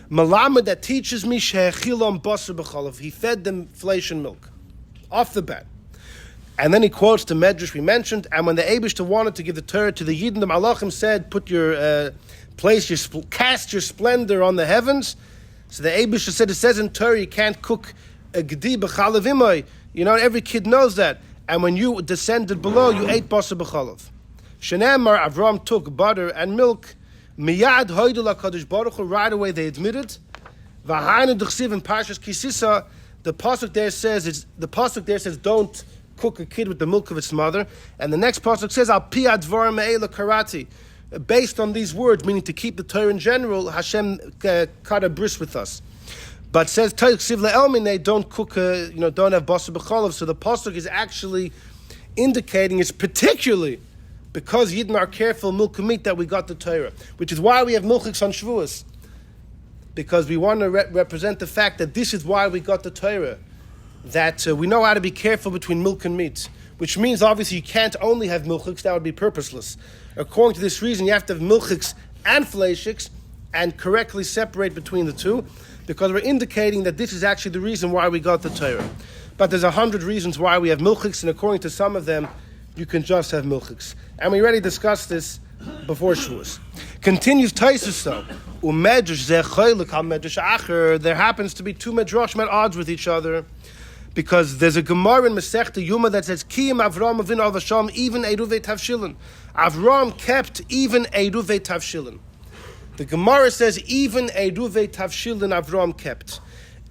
Malamed that teaches me she'echilom basar b'cholov. He fed them flesh and milk off the bat. And then he quotes the Medrash we mentioned. And when the Eibishter wanted to give the Torah to the Yidden, the Malachim said, "Put your cast your splendor on the heavens." So the Eibishter said, it says in Torah, you can't cook a gedi b'chalav imoy. You know, every kid knows that. And when you descended below, you ate basar b'chalav. Shenemar, Avraham took butter and milk. Miyad hoydul HaKadosh Baruch Hu, right away they admitted. V'hainu d'chsiv in Parshas Kisisa, the pasuk there says, don't cook a kid with the milk of its mother. And the next pasuk says, Al pi advarim me'ela karati. Based on these words, meaning to keep the Torah in general, Hashem cut a bris with us. But says, don't cook, don't have basar b'cholov. So the pasuk is actually indicating it's particularly because Yidden are careful milk and meat that we got the Torah, which is why we have milchiks on Shavuos, because we want to represent the fact that this is why we got the Torah, that we know how to be careful between milk and meat, which means obviously you can't only have milchiks, that would be purposeless. According to this reason, you have to have milchiks and fleishiks and correctly separate between the two, because we're indicating that this is actually the reason why we got the Torah. But there's 100 reasons why we have milchiks, and according to some of them, you can just have milchiks. And we already discussed this before Shavuos. Continues Taisus though. There happens to be two medrashim at odds with each other, because there's a Gemara in Masechta Yuma that says, Kiyim Avraham avinu al vasham, even Eruve Tavshilin. Avraham kept even Eruve Tavshilin. The Gemara says, even Eruve Tavshilin Avraham kept.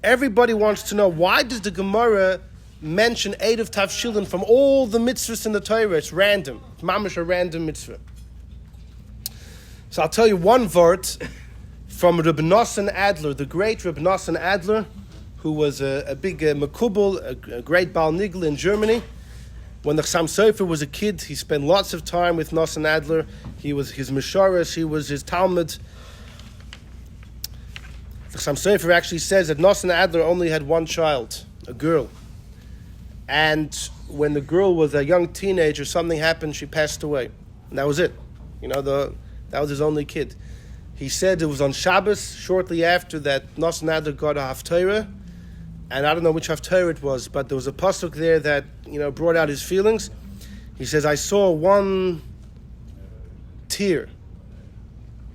Everybody wants to know, why does the Gemara mention Eruv Tavshilin from all the mitzvahs in the Torah? It's random. It's mamash a random mitzvah. So I'll tell you one word from Reb Nosson Adler, the great Reb Nosson Adler, who was a big Makubal, a great Baal Nigel in Germany. When the Chassam Sofer was a kid, he spent lots of time with Nosson Adler. He was his Misharis, he was his Talmud. The Chassam Sofer actually says that Nosson Adler only had one child, a girl. And when the girl was a young teenager, something happened, she passed away. And that was it. That was his only kid. He said it was on Shabbos, shortly after that Nosson Adler got a Haftarah. And I don't know which Haftarah it was, but there was a pasuk there that, brought out his feelings. He says, I saw one tear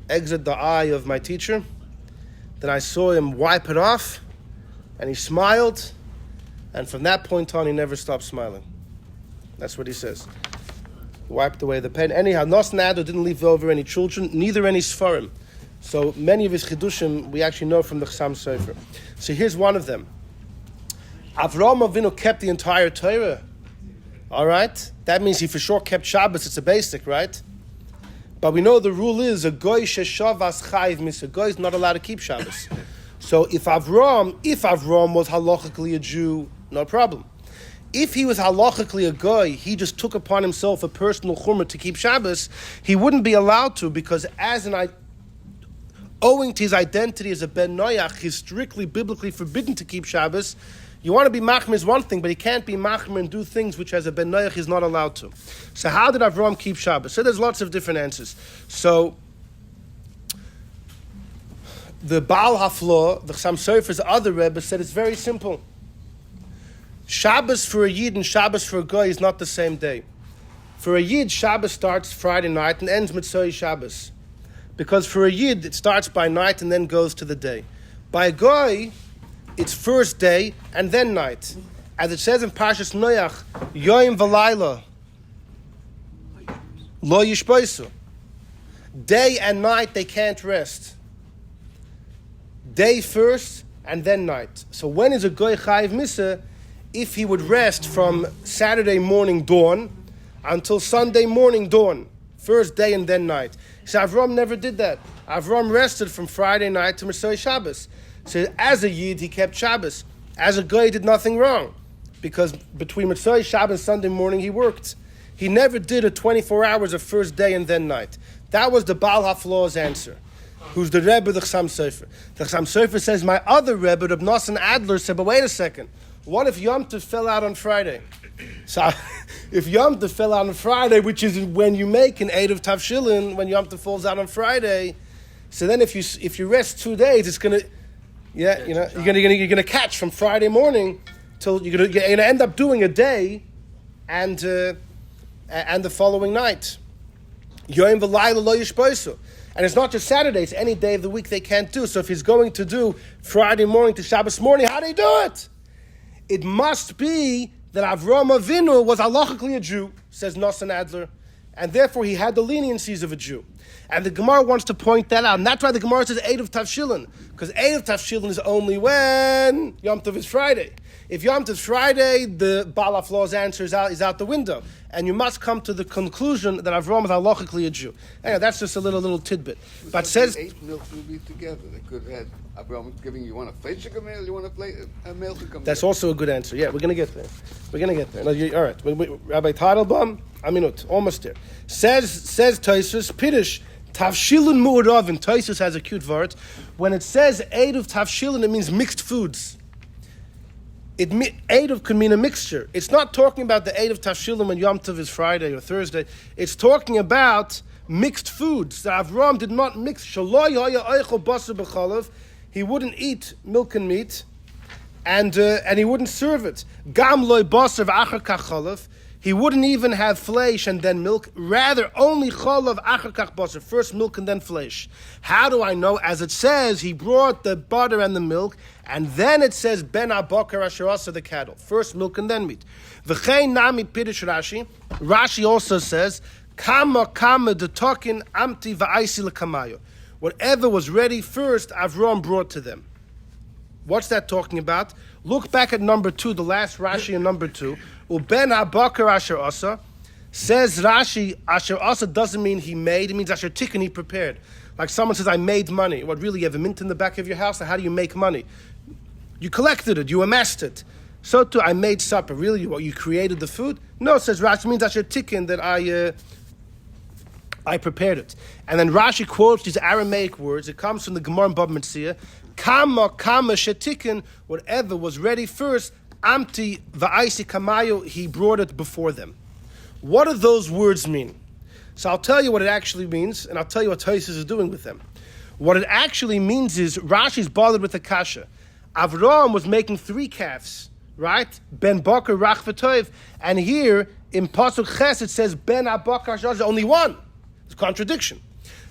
exit the eye of my teacher. Then I saw him wipe it off, and he smiled. And from that point on, he never stopped smiling. That's what he says. Wiped away the pain. Anyhow, Nosson Adler didn't leave over any children, neither any Sfarim. So many of his Chidushim we actually know from the Chassam Sofer. So here's one of them. Avraham Avinu kept the entire Torah. All right? That means he for sure kept Shabbos. It's a basic, right? But we know the rule is a goy sheshavas chayiv mis. A goy is not allowed to keep Shabbos. So if Avraham was halachically a Jew, no problem. If he was halachically a goy, he just took upon himself a personal chumrah to keep Shabbos, he wouldn't be allowed to, because owing to his identity as a ben noyach, he's strictly biblically forbidden to keep Shabbos. You want to be machmir is one thing, but he can't be machmir and do things which as a ben noyach he's not allowed to. So how did Avraham keep Shabbos? So there's lots of different answers. So the Baal Haflah, the Chassam Sofer's other Rebbe, said it's very simple. Shabbos for a Yid and Shabbos for a Goy is not the same day. For a Yid, Shabbos starts Friday night and ends Mitzvah Shabbos. Because for a Yid, it starts by night and then goes to the day. By a Goy, it's first day and then night. As it says in Parshas Noach, Yoim v'layla, lo yishpoisu. Day and night, they can't rest. Day first and then night. So when is a Goy chayiv misa? If he would rest from Saturday morning dawn until Sunday morning dawn. First day and then night. So Avraham never did that. Avraham rested from Friday night to Mitzvah Shabbos. So as a Yid, he kept Shabbos. As a Goy, he did nothing wrong. Because between Mitzvah Shabbos and Sunday morning, he worked. He never did a 24 hours of first day and then night. That was the Baal HaFlah's answer. Who's the Rebbe of the Chassam Sofer. The Chassam Sofer says, my other Rebbe, Reb Nosson Adler, said, but wait a second. What if Yom Tov fell out on Friday? So if Yom Tov fell out on Friday, which is when you make an Eid of Tavshilin, when Yom Tov falls out on Friday, So then if you rest 2 days, it's gonna, you're gonna catch from Friday morning till you're gonna end up doing a day, and the following night. Yom v'layla lo yishboisu. And it's not just Saturday; it's any day of the week they can't do. So if he's going to do Friday morning to Shabbos morning, how do he do it? It must be that Avraham Avinu was halachically a Jew, says Nosson Adler, and therefore he had the leniencies of a Jew. And the Gemara wants to point that out. And that's why the Gemara says Eid of Tavshilin, because Eid of Tavshilin is only when Yom Tov is Friday. If Yom Tov is Friday, the Baal HaFlaw's answer is out the window. And you must come to the conclusion that Avraham is halachically a Jew. Anyway, that's just a little tidbit. But says... 8 milk will be together. They could have had Avraham giving you want a fleishig meal, you want a milk meal. That's also a good answer. Yeah, we're going to get there. No, all right. Rabbi Teitelbaum, Aminut, almost there. Says Tosfos, Piddush, Tavshilin mu'uravin. Tosfos has a cute word. When it says Eid of Tavshilin, it means mixed foods. Eid of could mean a mixture. It's not talking about the Eid of Tavshilin when Yom Tov is Friday or Thursday. It's talking about mixed foods. That Avraham did not mix. He wouldn't eat milk and meat, and he wouldn't serve it. Gam loy basar v'achar kach chalav. He wouldn't even have flesh and then milk. Rather, only chalav achar kach basar. First milk and then flesh. How do I know? As it says, he brought the butter and the milk, and then it says ben abakar asher asa, the cattle. First milk and then meat. V'chein nami piddush Rashi. Rashi also says kama detokin amti va'aisi lekamayo. Whatever was ready first, Avraham brought to them. What's that talking about? Look back at number 2, the last Rashi in number 2. Uben habakar asher asa. Says Rashi, asher asa doesn't mean he made, it means asher tikkun, he prepared. Like someone says, I made money. What, really, you have a mint in the back of your house? How do you make money? You collected it, you amassed it. So too, I made supper. Really, you created the food? No, says Rashi, it means asher tikkun, that I prepared it. And then Rashi quotes these Aramaic words. It comes from the Gemara in Bava Metzia. Kama shetikin, whatever was ready first, amti va'aisi kamayo, he brought it before them. What do those words mean? So I'll tell you what it actually means, and I'll tell you what Tosfos is doing with them. What it actually means is, Rashi's bothered with the kasha. Avraham was making 3 calves, right? Ben bakar rach v'toiv. And here, in Pasuk Ches, it says, Ben abakar shaz, only one. It's a contradiction.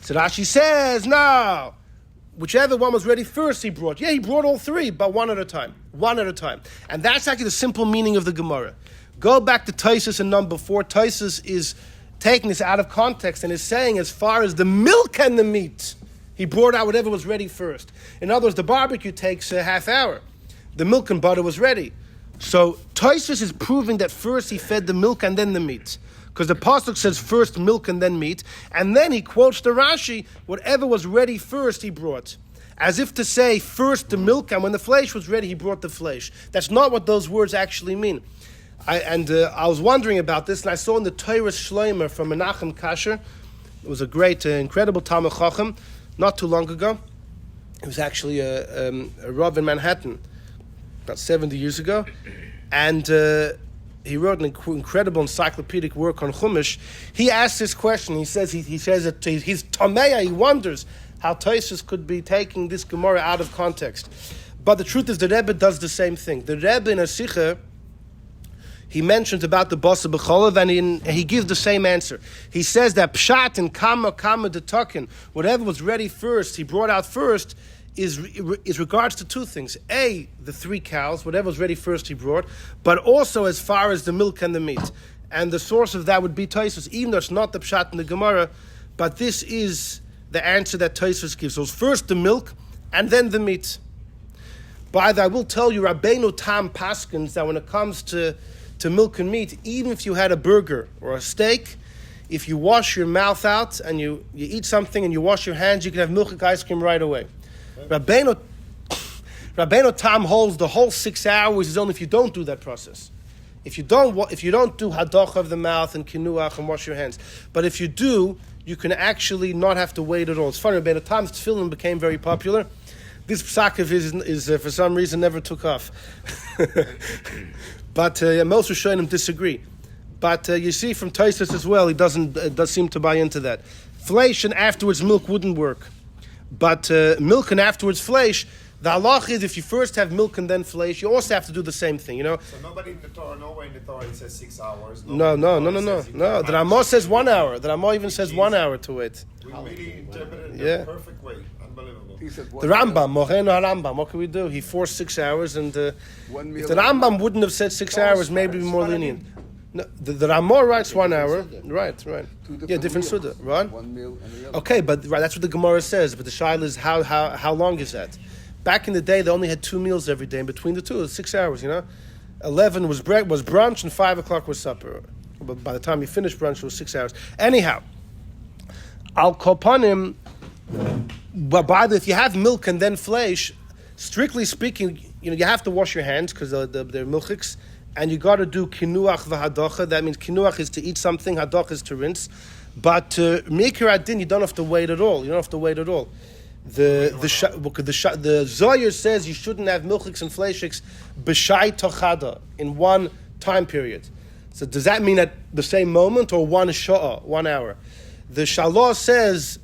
So Rashi says, no, whichever one was ready first he brought. Yeah, he brought all 3, but one at a time. And that's actually the simple meaning of the Gemara. Go back to Tosfos in number 4. Tosfos is taking this out of context and is saying, as far as the milk and the meat, he brought out whatever was ready first. In other words, the barbecue takes a half hour. The milk and butter was ready. So Tosfos is proving that first he fed the milk and then the meat. Because the pasuk says first milk and then meat, and then he quotes the Rashi, whatever was ready first he brought. As if to say, first the milk, and when the flesh was ready, he brought the flesh. That's not what those words actually mean. I was wondering about this, and I saw in the Torah Shleimer from Menachem Kasher. It was a great, incredible Talmud Chacham, not too long ago. It was actually a Rav in Manhattan, about 70 years ago, and he wrote an incredible encyclopedic work on Chumash. He asked this question. He says that he's Tameya, he wonders how Tosfos could be taking this Gemara out of context. But the truth is, the Rebbe does the same thing. The Rebbe in a Sikha, he mentions about the Basa B'cholav, and he gives the same answer. He says that Pshat and Kama Detakin, whatever was ready first, he brought out first, is regards to 2 things. A, the 3 cows, whatever was ready first he brought, but also as far as the milk and the meat. And the source of that would be Tosfos, even though it's not the Pshat in the Gemara, but this is the answer that Tosfos gives. So it's first the milk, and then the meat. By the way, I will tell you, Rabbeinu Tam paskins, that when it comes to milk and meat, even if you had a burger or a steak, if you wash your mouth out and you eat something and you wash your hands, you can have milk and ice cream right away. Rabbeinu Tam holds the whole 6 hours is only if you don't do that process. If you don't do hadach of the mouth and kinuach and wash your hands. But if you do, you can actually not have to wait at all. It's funny, Rabbeinu Tam's tefillin became very popular. This psak of his is for some reason never took off. But most Rishonim disagree. But you see from Tosfos as well, he does seem to buy into that. Flesh and afterwards milk wouldn't work. But milk and afterwards flesh, the halach is if you first have milk and then flesh, you also have to do the same thing, So nobody in the Torah, nowhere in the Torah it says 6 hours. No. The Ramah says 1 hour. The Ramah even says 1 hour to wait. We really interpreted it Yeah. in a perfect way. Unbelievable. He said The Rambam, Moreno HaRambam, what can we do? He forced 6 hours, and One meal if the Rambam wouldn't have said 6 hours, maybe be more lenient. No, the Ramah writes 1 hour. Right. Yeah, different meals. Suda, right? One meal and the other. Okay, but that's what the Gemara says. But the shaila is how long is that? Back in the day, they only had 2 meals every day, and between the two, it was 6 hours. 11 was brunch, and 5 o'clock was supper. But by the time you finished brunch, it was 6 hours. Anyhow, Al Kopanim. But if you have milk and then flesh, strictly speaking, you have to wash your hands because they're milchiks, and you got to do kinuach v'hadocha. That means kinuach is to eat something, hadocha is to rinse. But mikir adin, you don't have to wait at all. The Zohar says you shouldn't have milchiks and fleshiks b'shai tochada in one time period. So does that mean at the same moment or one sha'ah, 1 hour? The Shalah says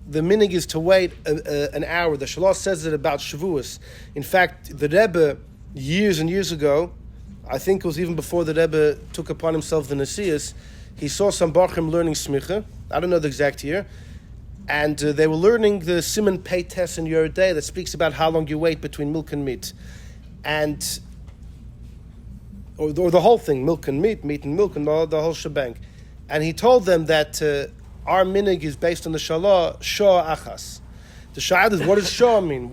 the minig is to wait an hour. The Shalah says it about Shavuos. In fact, the Rebbe, years and years ago, I think it was even before the Rebbe took upon himself the Nesias, he saw some Barchim learning Smicha. I don't know the exact year. And they were learning the Siman Peites in your day that speaks about how long you wait between milk and meat. Or the whole thing, milk and meat and milk, and the whole shebang. And he told them that our minig is based on the shalah, shah achas. The shah is, what does shah mean?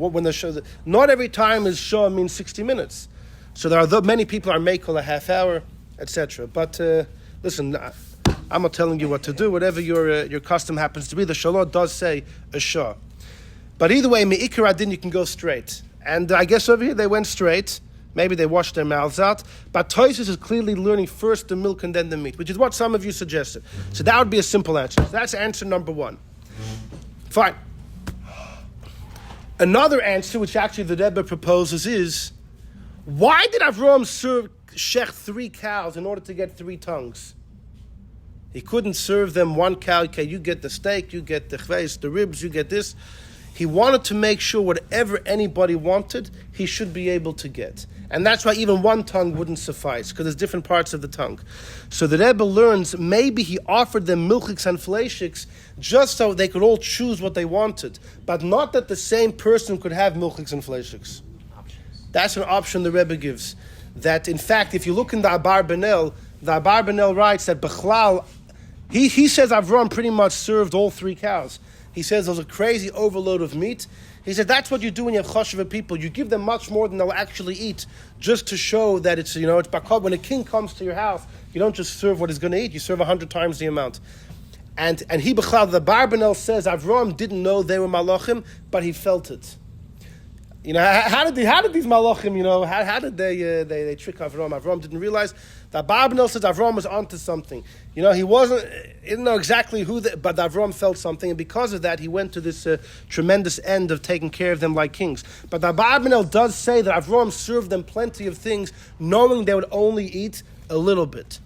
Not every time is shah means 60 minutes. So there are many people are makel a half hour, etc. But listen, I'm not telling you what to do. Whatever your custom happens to be, the shalah does say a shah. But either way, me'ikar adin, you can go straight. And I guess over here they went straight. Maybe they washed their mouths out. But Toysus is clearly learning first the milk and then the meat, which is what some of you suggested. So that would be a simple answer. So that's answer number 1. Fine. Another answer, which actually the Rebbe proposes, is why did Avraham serve Shech 3 cows in order to get 3 tongues? He couldn't serve them 1 cow. Okay, you get the steak, you get the chveis, the ribs, you get this. He wanted to make sure whatever anybody wanted, he should be able to get. And that's why even 1 tongue wouldn't suffice, because there's different parts of the tongue. So the Rebbe learns maybe he offered them milchiks and fleishiks just so they could all choose what they wanted, but not that the same person could have milchiks and fleishiks. That's an option the Rebbe gives. That in fact, if you look in the Abar Benel writes that Bechlal, he says Avraham pretty much served all 3 cows. He says there's a crazy overload of meat. He said that's what you do when you have choshev people. You give them much more than they'll actually eat, just to show that it's bakad. When a king comes to your house, you don't just serve what he's going to eat. You serve 100 times the amount. And he b'chlal, the Barbanel says Avraham didn't know they were malachim, but he felt it. How did these malachim? How did they trick Avraham? Avraham didn't realize. The Barbanel says Avraham was onto something. He didn't know exactly who, but Avraham felt something, and because of that, he went to this tremendous end of taking care of them like kings. But the Barbanel does say that Avraham served them plenty of things, knowing they would only eat a little bit.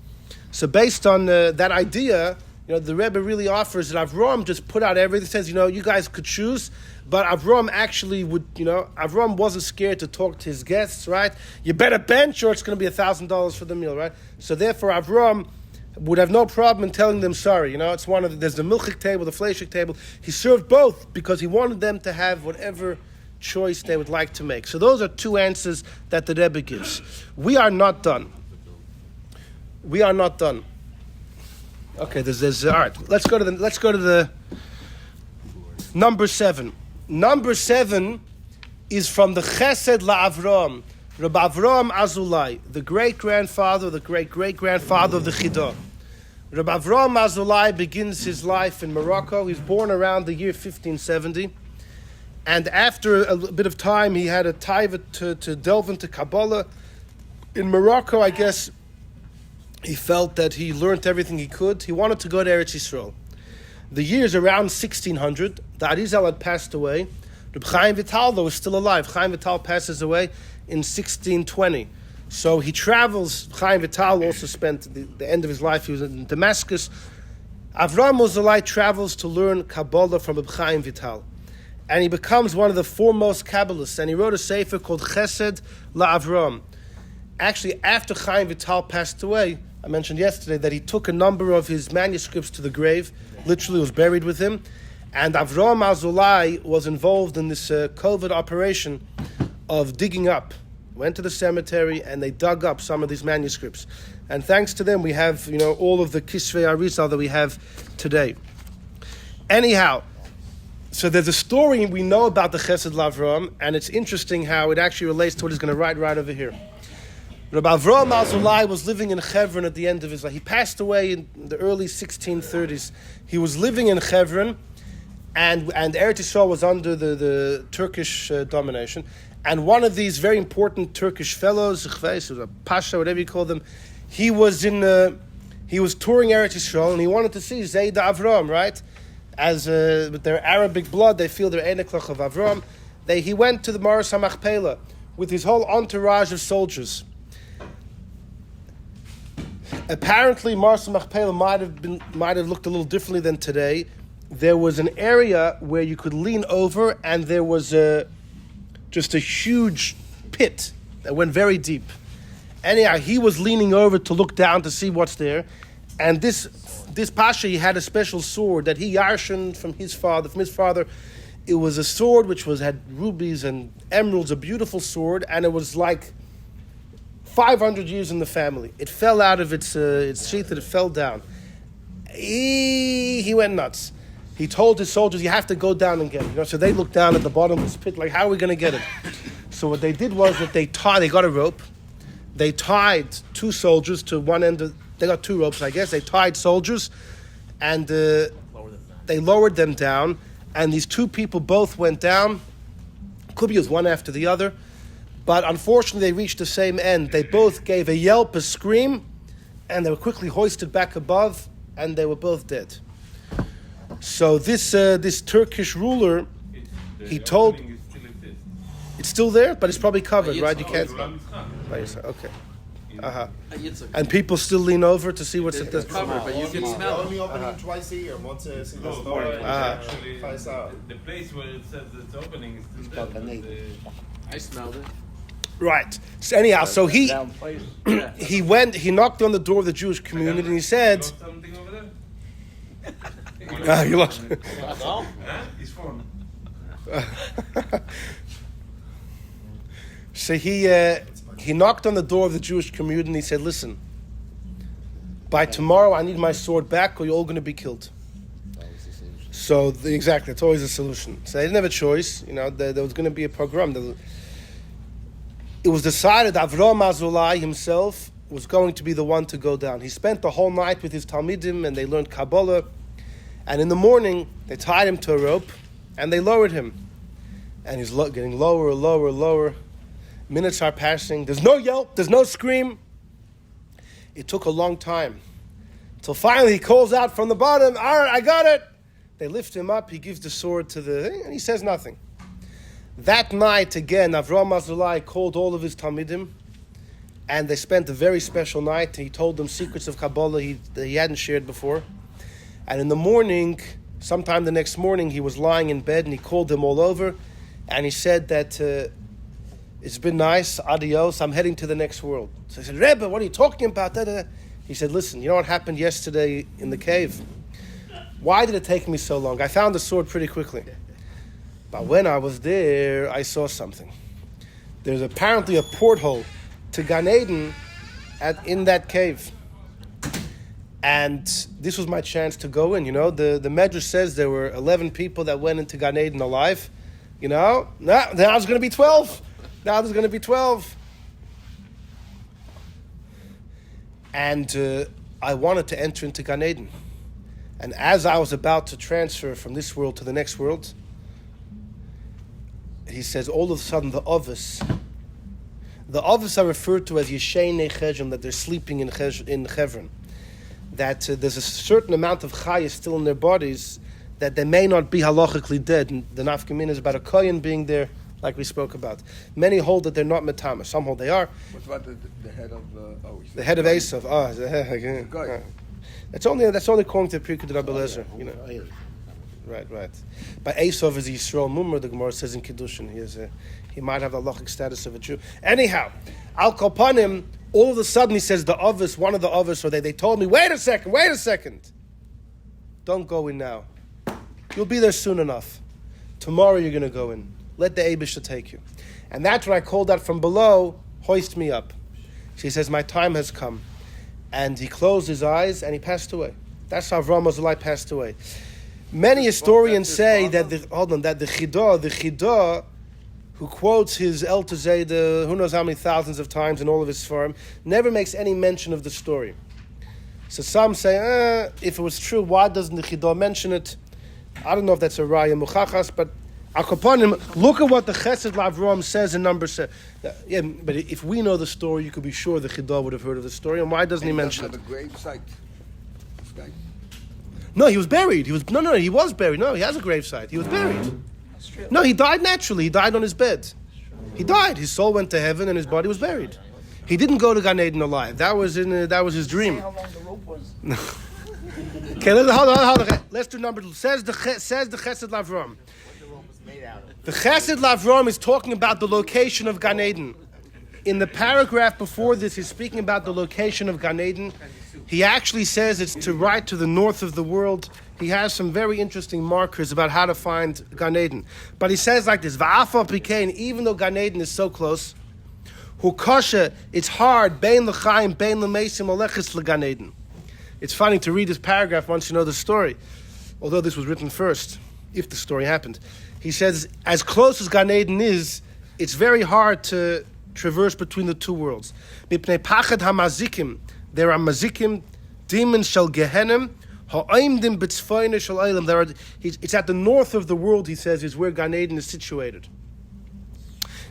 So based on that idea, the Rebbe really offers that Avraham just put out everything. Says, you guys could choose, but Avraham actually would, Avraham wasn't scared to talk to his guests, right? You better bench or it's going to be $1,000 for the meal, right? So therefore, Avraham would have no problem in telling them sorry. It's there's the milchik table, the fleishik table. He served both because he wanted them to have whatever choice they would like to make. So those are 2 answers that the Rebbe gives. We are not done. Okay, there's all right. Let's go to the number 7. Number 7 is from the Chesed LaAvraham, Rabbi Avraham Azulai, the great-grandfather, the great-great-grandfather of the Chidah. Rabbi Avraham Azulai begins his life in Morocco. He's born around the year 1570. And after a bit of time, he had a taiva to delve into Kabbalah. In Morocco, I guess, he felt that he learned everything he could. He wanted to go to Eretz Yisrael. The years around 1600, the Arizal had passed away. Reb Chaim Vital, though, was still alive. Chaim Vital passes away in 1620. So he travels. Chaim Vital also spent the end of his life, he was in Damascus. Avraham Azulai travels to learn Kabbalah from Reb Chaim Vital. and he becomes one of the foremost Kabbalists. And he wrote a sefer called Chesed LaAvraham. Actually, after Chaim Vital passed away, I mentioned yesterday that he took a number of his manuscripts to the grave, literally was buried with him. And Avraham Azulai was involved in this COVID operation of digging up. Went to the cemetery and they dug up some of these manuscripts. And thanks to them, we have, all of the Kisvei Arizal that we have today. Anyhow, so there's a story we know about the Chesed LaAvraham, and it's interesting how it actually relates to what he's going to write right over here. Rabbi Avraham Azulai was living in Hebron at the end of his life. He passed away in the early 1630s. He was living in Hebron, and Eretz Yisrael was under the Turkish domination. And one of these very important Turkish fellows, a pasha, whatever you call them, he was touring Eretz Yisrael, and he wanted to see Zayda Avraham, right? As with their Arabic blood, they feel their Eneklach of Avraham. He went to the Maras HaMachpelah with his whole entourage of soldiers. Apparently, Maras HaMachpelah might have looked a little differently than today. There was an area where you could lean over, and there was just a huge pit that went very deep. Anyhow, he was leaning over to look down to see what's there, and this pasha, he had a special sword that he yarshened from his father. It was a sword which had rubies and emeralds, a beautiful sword, and it was like 500 years in the family. It fell out of its sheath and it fell down. He went nuts. He told his soldiers, you have to go down and get it. So they looked down at the bottom of this pit, like, how are we going to get it? So what they did was that they got a rope. They tied two soldiers to one end they got two ropes, I guess. They tied soldiers and they lowered them down. And these two people both went down. Could be as one after the other. But unfortunately, they reached the same end. They both gave a yelp, a scream, and they were quickly hoisted back above, and they were both dead. So this Turkish ruler, he told... It's still there, but it's probably covered, right? You can't... Okay. Uh-huh. And people still lean over to see what's at the... It's covered, but you can smell it. Only opening twice a year. Once since the story. Actually, Twice out. the place where it says it's opening is still there. I smelled it. Right. So anyhow, so he knocked on the door of the Jewish community and he said... Something over there? You lost. Huh? His phone. So he knocked on the door of the Jewish community and he said, listen, by tomorrow I need my sword back or you're all going to be killed. So exactly, it's always a solution. So they didn't have a choice. There was going to be a pogrom. It was decided that Avraham Azulai himself was going to be the one to go down. He spent the whole night with his Talmidim and they learned Kabbalah. And in the morning, they tied him to a rope and they lowered him. And he's getting lower and lower and lower. Minutes are passing. There's no yelp. There's no scream. It took a long time. Until finally he calls out from the bottom, all right, I got it. They lift him up. He gives the sword and he says nothing. That night, again, Avraham Azulai called all of his Talmidim, and they spent a very special night. He told them secrets of Kabbalah that he hadn't shared before. And in the morning, sometime the next morning, he was lying in bed, and he called them all over, and he said that, it's been nice, adios, I'm heading to the next world. So I said, Rebbe, what are you talking about? He said, listen, you know what happened yesterday in the cave? Why did it take me so long? I found the sword pretty quickly. But when I was there, I saw something. There's apparently a porthole to Gan Eden in that cave. And this was my chance to go in. The Medrash says there were 11 people that went into Gan Eden alive. Now there's going to be 12. Now there's going to be 12. And I wanted to enter into Gan Eden. And as I was about to transfer from this world to the next world, he says, all of a sudden, the Ovis are referred to as Yesheinei Chevron, that they're sleeping in Chevron. That there's a certain amount of chayah still in their bodies, that they may not be halachically dead. And the nafkamin is about a kohen being there, like we spoke about. Many hold that they're not metama. Some hold they are. What about the head of... the head of Esav. That's only according to Pirkei Rabbi Eliezer. Right. But Esav is Yisrael Mummer, the Gemara says in Kiddushin. He might have the halachic status of a Jew. Anyhow, Al Kopanim, all of a sudden he says one of the Avos, or they told me, wait a second. Don't go in now. You'll be there soon enough. Tomorrow you're going to go in. Let the Eibishter take you. And that's what I called out from below, hoist me up. She says, my time has come. And he closed his eyes and he passed away. That's how Avraham Azulai passed away. Many historians say that the Chidah, who quotes his El Tazeda, who knows how many thousands of times in all of his Sfarim, never makes any mention of the story. So some say, if it was true, why doesn't the Chidah mention it? I don't know if that's a Raya Muchachas, but Akoponim, look at what the Chesed Lavrom says in number 7. Yeah, but if we know the story, you could be sure the Chidah would have heard of the story, and why doesn't he mention it? Have a grave site. This guy. No, he was buried. He was buried. No, he has a gravesite. He was buried. No, he died naturally. He died on his bed. He died. His soul went to heaven and his body was buried. He didn't go to Gan Eden alive. That was his dream. How long the rope was? Okay, hold on. Let's do number 2. Says the Chesed Lavrom. The Chesed Lavrom is talking about the location of Gan Eden. In the paragraph before this, he's speaking about the location of Gan Eden. He actually says it's right to the north of the world. He has some very interesting markers about how to find Gan Eden. But he says like this, Va'afa Pikein, even though Gan Eden is so close, Hukasha, it's hard, Bein l'chaim, Bein l'meisim, Olechis l'Gan Eden. It's funny to read this paragraph once you know the story, although this was written first, if the story happened. He says, as close as Gan Eden is, it's very hard to traverse between the two worlds. Mipnei pachad hamazikim, there are mazikim, demons shall gehenim, ha'oimdim b'tzfoyne shal olam. It's at the north of the world, he says, is where Gan Eden is situated.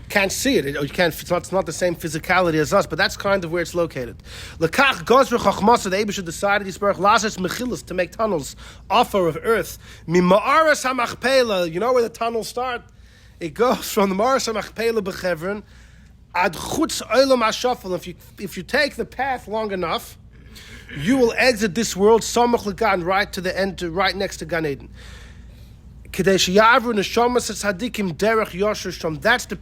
Can't see it. You can't. It's not the same physicality as us, but that's kind of where it's located. Lekach gozra chachmasa. The Eibusha decided Yisbarach lashes mechilas to make tunnels, offer of earth. Mima'aras hamachpela. You know where the tunnels start? It goes from the Ma'aras hamachpela bechevron ad chutz olam hashafel. If you take the path long enough, you will exit this world samach legan, right to the end, right next to Gan Eden. That's the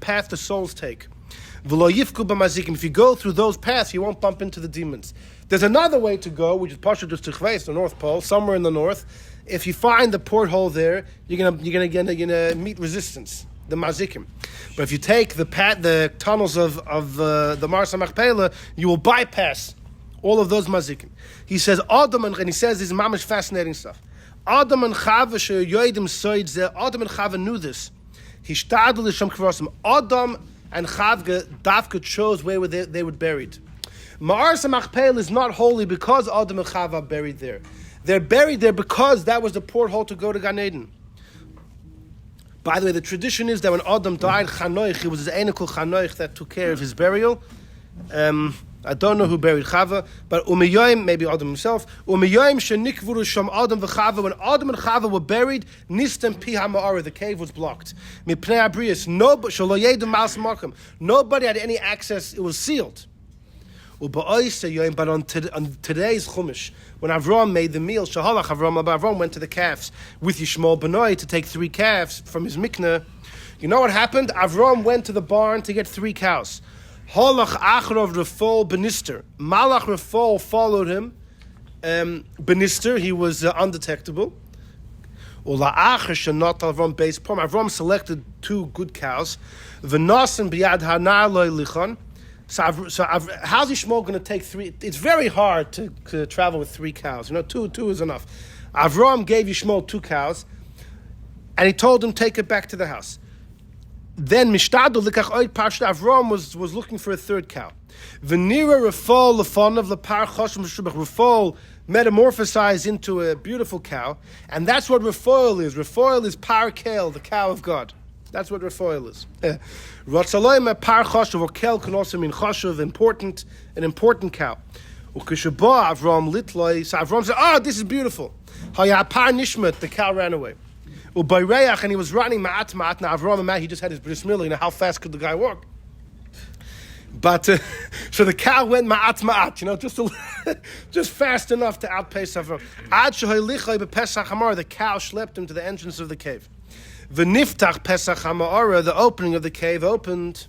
path the souls take. If you go through those paths, you won't bump into the demons. There's another way to go, which is Pasha dus Tichveis, the North Pole, somewhere in the north. If you find the porthole there, you're gonna meet resistance, the mazikim. But if you take the tunnels of the Mars HaMachpelah, you will bypass all of those mazikim. He says Adam, and he says this mamish fascinating stuff. Adam and Chava knew this. Adam and Chava Dafka chose where they were buried. Ma'aras HaMachpelah is not holy because Adam and Chava are buried there. They're buried there because that was the porthole to go to Gan Eden. By the way, the tradition is that when Adam died, Chanoich, it was his Einikel Chanoich that took care of his burial. I don't know who buried Chava, but Umiyoim, maybe Adam himself, Umiyoim shenikvuru sham Adam v'Chava, when Adam and Chava were buried, Nistem pi ha'ma'ara, the cave was blocked. Mipnei abrius, nobody had any access, it was sealed. But on today's Chumash, when Avraham made the meal, Shahalach Avraham went to the calves with Yishmael Benoi to take 3 calves from his miknah. You know what happened? Avraham went to the barn to get 3 cows. Halach Achrov Rafal Benister. Malach Rafal followed him. Benister, he was undetectable. Avram selected 2 good cows. V'nasim biyad hanar loy lichon. So how's Yishmael going to take 3? It's very hard to travel with 3 cows. 2 is enough. Avram gave Yishmael 2 cows, and he told him, take it back to the house. Then Avram was looking for a 3rd cow. V'nira Rafal lefonav lepar choshem shubach. Rafal metamorphosized into a beautiful cow, and that's what Rafal is. Rafal is par kel, the cow of God. That's what Rafal is. Ratzaloim par choshev, or kel can also mean choshev, important, an important cow. Ukishaba Avram litloi. So Avram said, this is beautiful. Haya par nishmat, the cow ran away. And he was running ma'at. Now Avraham, he just had his bris milah. How fast could the guy walk? But so the cow went ma'at, just fast enough to outpace Avram. Ad shehoilichoi b'Pesach Hamar, the cow schlepped him to the entrance of the cave. V'niftach Pesach Hamar, the opening of the cave opened.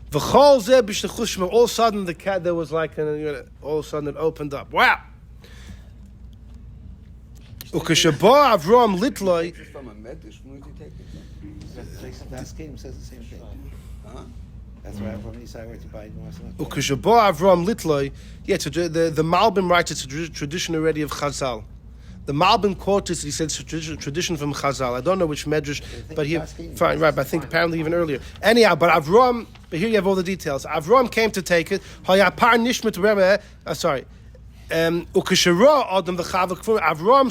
V'chol zeh b'shtechushma, all of a sudden the cat, there was like, all of a sudden it opened up. Wow. Ukeshaba Avram litloi. Just from a medrash, when did you take it? Last game says the same thing. Huh? That's why from Yisrael where to buy more. Ukeshaba Avram litloi. Yeah, the Malbim writes it's a tradition already of Chazal. The Malbim quotes it, he said it's a tradition from Chazal. I don't know which medrash, but here, fine, right, but I think apparently even earlier. Anyhow, but Avram, but here you have all the details. Avram came to take it. Avram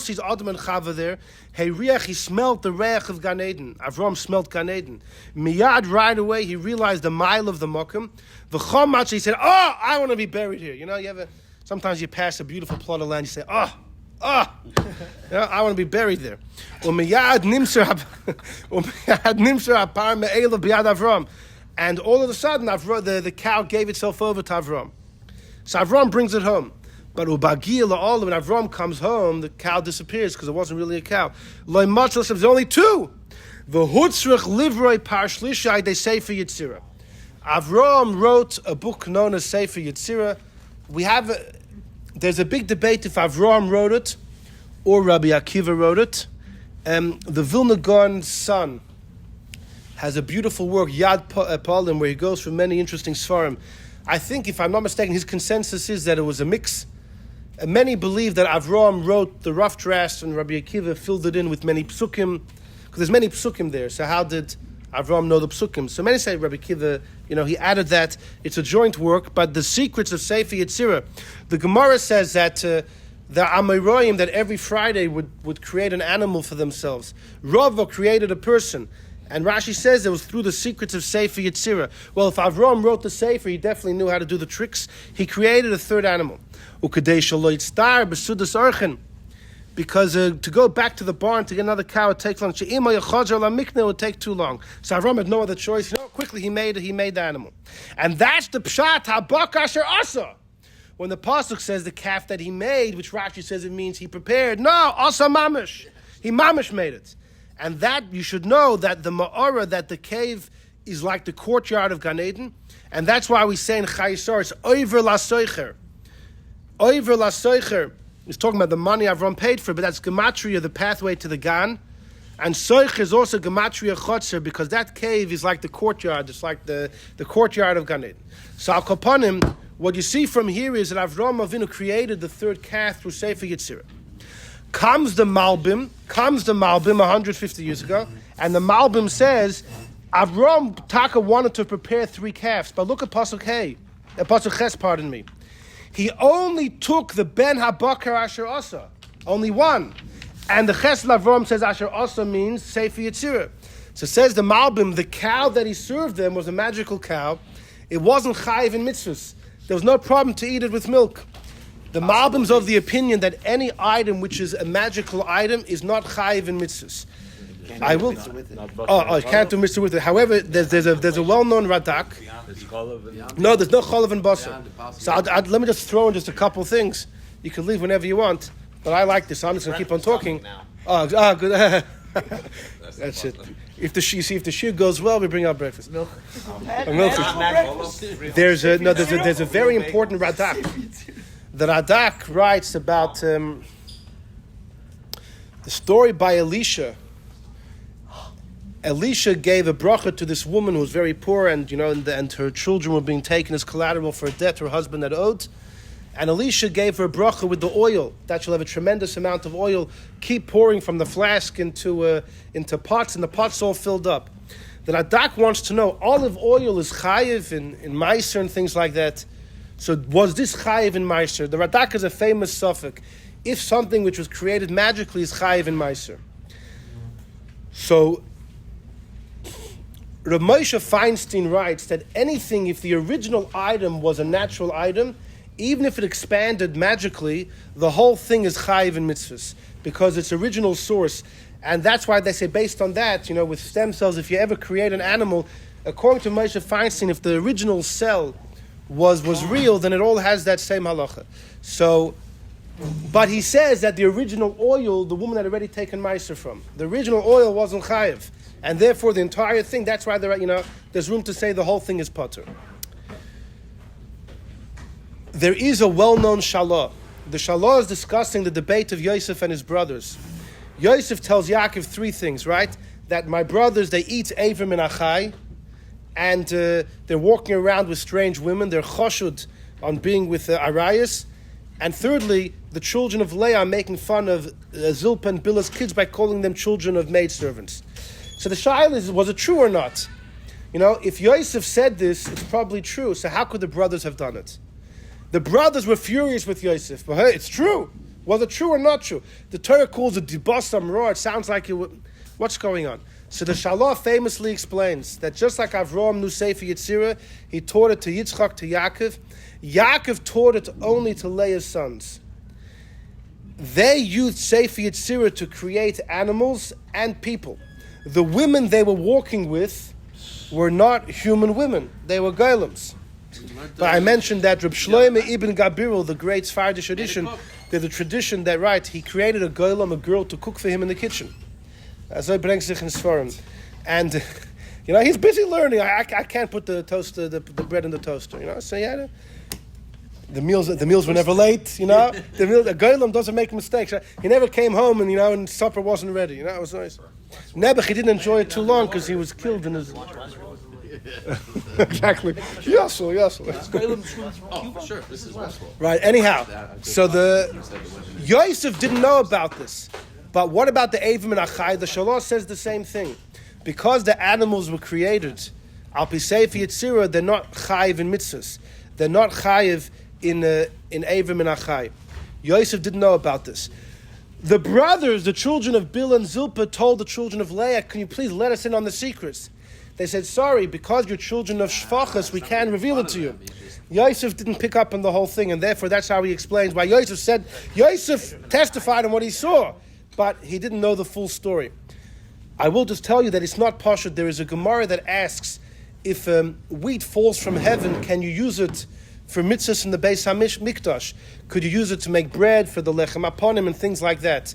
sees Adam and Chava there. He smelled the reich of Gan Eden. Avram smelled Gan Eden. Miyad, right away, he realized the mile of the Mokum. V'chomach, he said, "Oh, I want to be buried here." Sometimes you pass a beautiful plot of land, you say, "Oh, I want to be buried there." And all of a sudden, the cow gave itself over to Avram. So Avram brings it home. But when Avram comes home, the cow disappears because it wasn't really a cow. There's only two. Avram wrote a book known as Sefer Yetzirah. There's a big debate if Avram wrote it or Rabbi Akiva wrote it. The Vilna Gaon's son has a beautiful work, Yad Palim, where he goes through many interesting svarim. I think, if I'm not mistaken, his consensus is that it was a mix. Many believe that Avram wrote the rough draft and Rabbi Akiva filled it in with many psukim, because there's many psukim there. So how did Avram know the psukim? So many say Rabbi Akiva, he added that. It's a joint work, but the secrets of Sefer Yetzirah. The Gemara says that the Amoraim that every Friday would create an animal for themselves. Rava created a person. And Rashi says it was through the secrets of Sefer Yetzirah. Well, if Avram wrote the Sefer, he definitely knew how to do the tricks. He created a third animal. Because to go back to the barn to get another cow, it takes long. It would take too long. So Avram had no other choice. Quickly he made the animal. And that's the Pshat HaBak Asher Asa. When the Pasuk says the calf that he made, which Rashi says it means he prepared. No, Asa Mamish. He Mamish made it. And that, you should know that the Ma'ara, that the cave is like the courtyard of Gan Eden. And that's why we say in Chayesar, it's Oiver LaSoicher. Oiver LaSoicher is talking about the money Avram paid for, but that's Gematria, the pathway to the Gan. And Soich is also Gematria Chotzer, because that cave is like the courtyard. It's like the courtyard of Gan Eden. So Al Kapanim, what you see from here is that Avram Avinu created the third calf through Sefer Yetzirah. Comes the Malbim 150 years ago, and the Malbim says Avram Taka wanted to prepare 3 calves, but look at Pasuk Ches, pardon me. He only took the Ben HaBakar Asher Asa, only one, and the Ches Avram says Asher Asa means Sefer Yetzirah. So says the Malbim, the cow that he served them was a magical cow. It wasn't chayiv in mitzvahs. There was no problem to eat it with milk. The Malbim's of the opinion that any item which is a magical item is not chayiv in mitzvahs. I will. I can't do mitzvah with it. However, there's a well-known radak. No, there's no cholav and basar. So let me just throw in just a couple things. You can leave whenever you want, but I like this. So I'm just going to keep on talking. Good. That's it. If the shir goes well, we bring out breakfast. Milk. There's a very important radak. The Radak writes about the story by Elisha. Elisha gave a bracha to this woman who was very poor, and and her children were being taken as collateral for a debt her husband had owed. And Elisha gave her a bracha with the oil, that she'll have a tremendous amount of oil, keep pouring from the flask into pots, and the pots all filled up. The Radak wants to know, olive oil is chayiv in Meiser and things like that. So was this chayiv in Meiser? The Radak is a famous suffix. If something which was created magically is chayiv in Meiser. So Rav Moshe Feinstein writes that anything, if the original item was a natural item, even if it expanded magically, the whole thing is chayiv in mitzvahs because its original source. And that's why they say, based on that, with stem cells, if you ever create an animal, according to Moshe Feinstein, if the original cell was real, then it all has that same halacha. So, but he says that the original oil, the woman had already taken meiser from. The original oil wasn't chayiv, and therefore the entire thing. That's why there's room to say the whole thing is potter. There is a well-known shalah. The shalah is discussing the debate of Yosef and his brothers. Yosef tells Yaakov three things, right? That my brothers, they eat Avraham and Achai, and they're walking around with strange women. They're choshud on being with Arias. And thirdly, the children of Leah are making fun of Zilpah and Bilhah's kids by calling them children of maidservants. So the shaila is, was it true or not? If Yosef said this, it's probably true. So how could the brothers have done it? The brothers were furious with Yosef, but hey, it's true. Was it true or not true? The Torah calls it dibasam roar. It sounds like it would. What's going on? So the Shalah famously explains that just like Avraham knew Sefer Yetzirah, he taught it to Yitzchak, to Yaakov. Yaakov taught it only to Leah's sons. They used Sefer Yetzirah to create animals and people. The women they were walking with were not human women. They were golems. But I mentioned that Reb Shlomo ibn Gabirul, the great Sephardic tradition, there's a tradition that, right, he created a golem, a girl, to cook for him in the kitchen. So he brings sich in Sforim. And, he's busy learning. I can't put the toaster, the bread in the toaster, So yeah, the meals were never late, a golem doesn't make mistakes. He never came home and supper wasn't ready, it was nice. Nebuch, he didn't enjoy it too long because he was killed in his... Exactly. Yassel. Oh, sure. This is Westwall. Right. Anyhow, so Yosef didn't know about this, but what about the Avim and Achai? The Shalah says the same thing, because the animals were created. Al pi Sefer Yetzirah, they're not chayiv in mitzvahs. They're not chayiv in Avim and Achai. Yosef didn't know about this. The brothers, the children of Bilhah and Zilpah, told the children of Leah, "Can you please let us in on the secrets?" They said, "Sorry, because you're children of Shfachas, we can't reveal it to you." Yosef didn't pick up on the whole thing, and therefore that's how he explains why Yosef testified on what he saw, but he didn't know the full story. I will just tell you that it's not pashut. There is a Gemara that asks, if wheat falls from heaven, can you use it for mitzvahs in the Beis HaMikdash? Could you use it to make bread for the lechem aponim and things like that?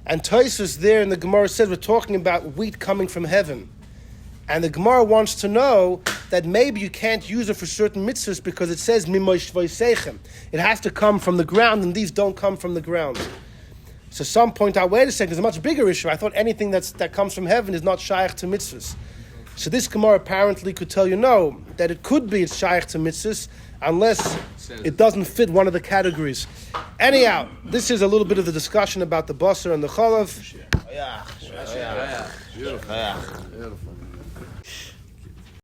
And Tosfos there in the Gemara says we're talking about wheat coming from heaven. And the Gemara wants to know that maybe you can't use it for certain mitzvahs because it says mimosh voisechem. It has to come from the ground, and these don't come from the ground. So some point out, wait a second, there's a much bigger issue. I thought anything that comes from heaven is not shaykh to mitzvahs. So this Gemara apparently could tell you no, that it could be it's shaykh to mitzvahs, unless it doesn't fit one of the categories. Anyhow, this is a little bit of the discussion about the basar and the chalav. Beautiful.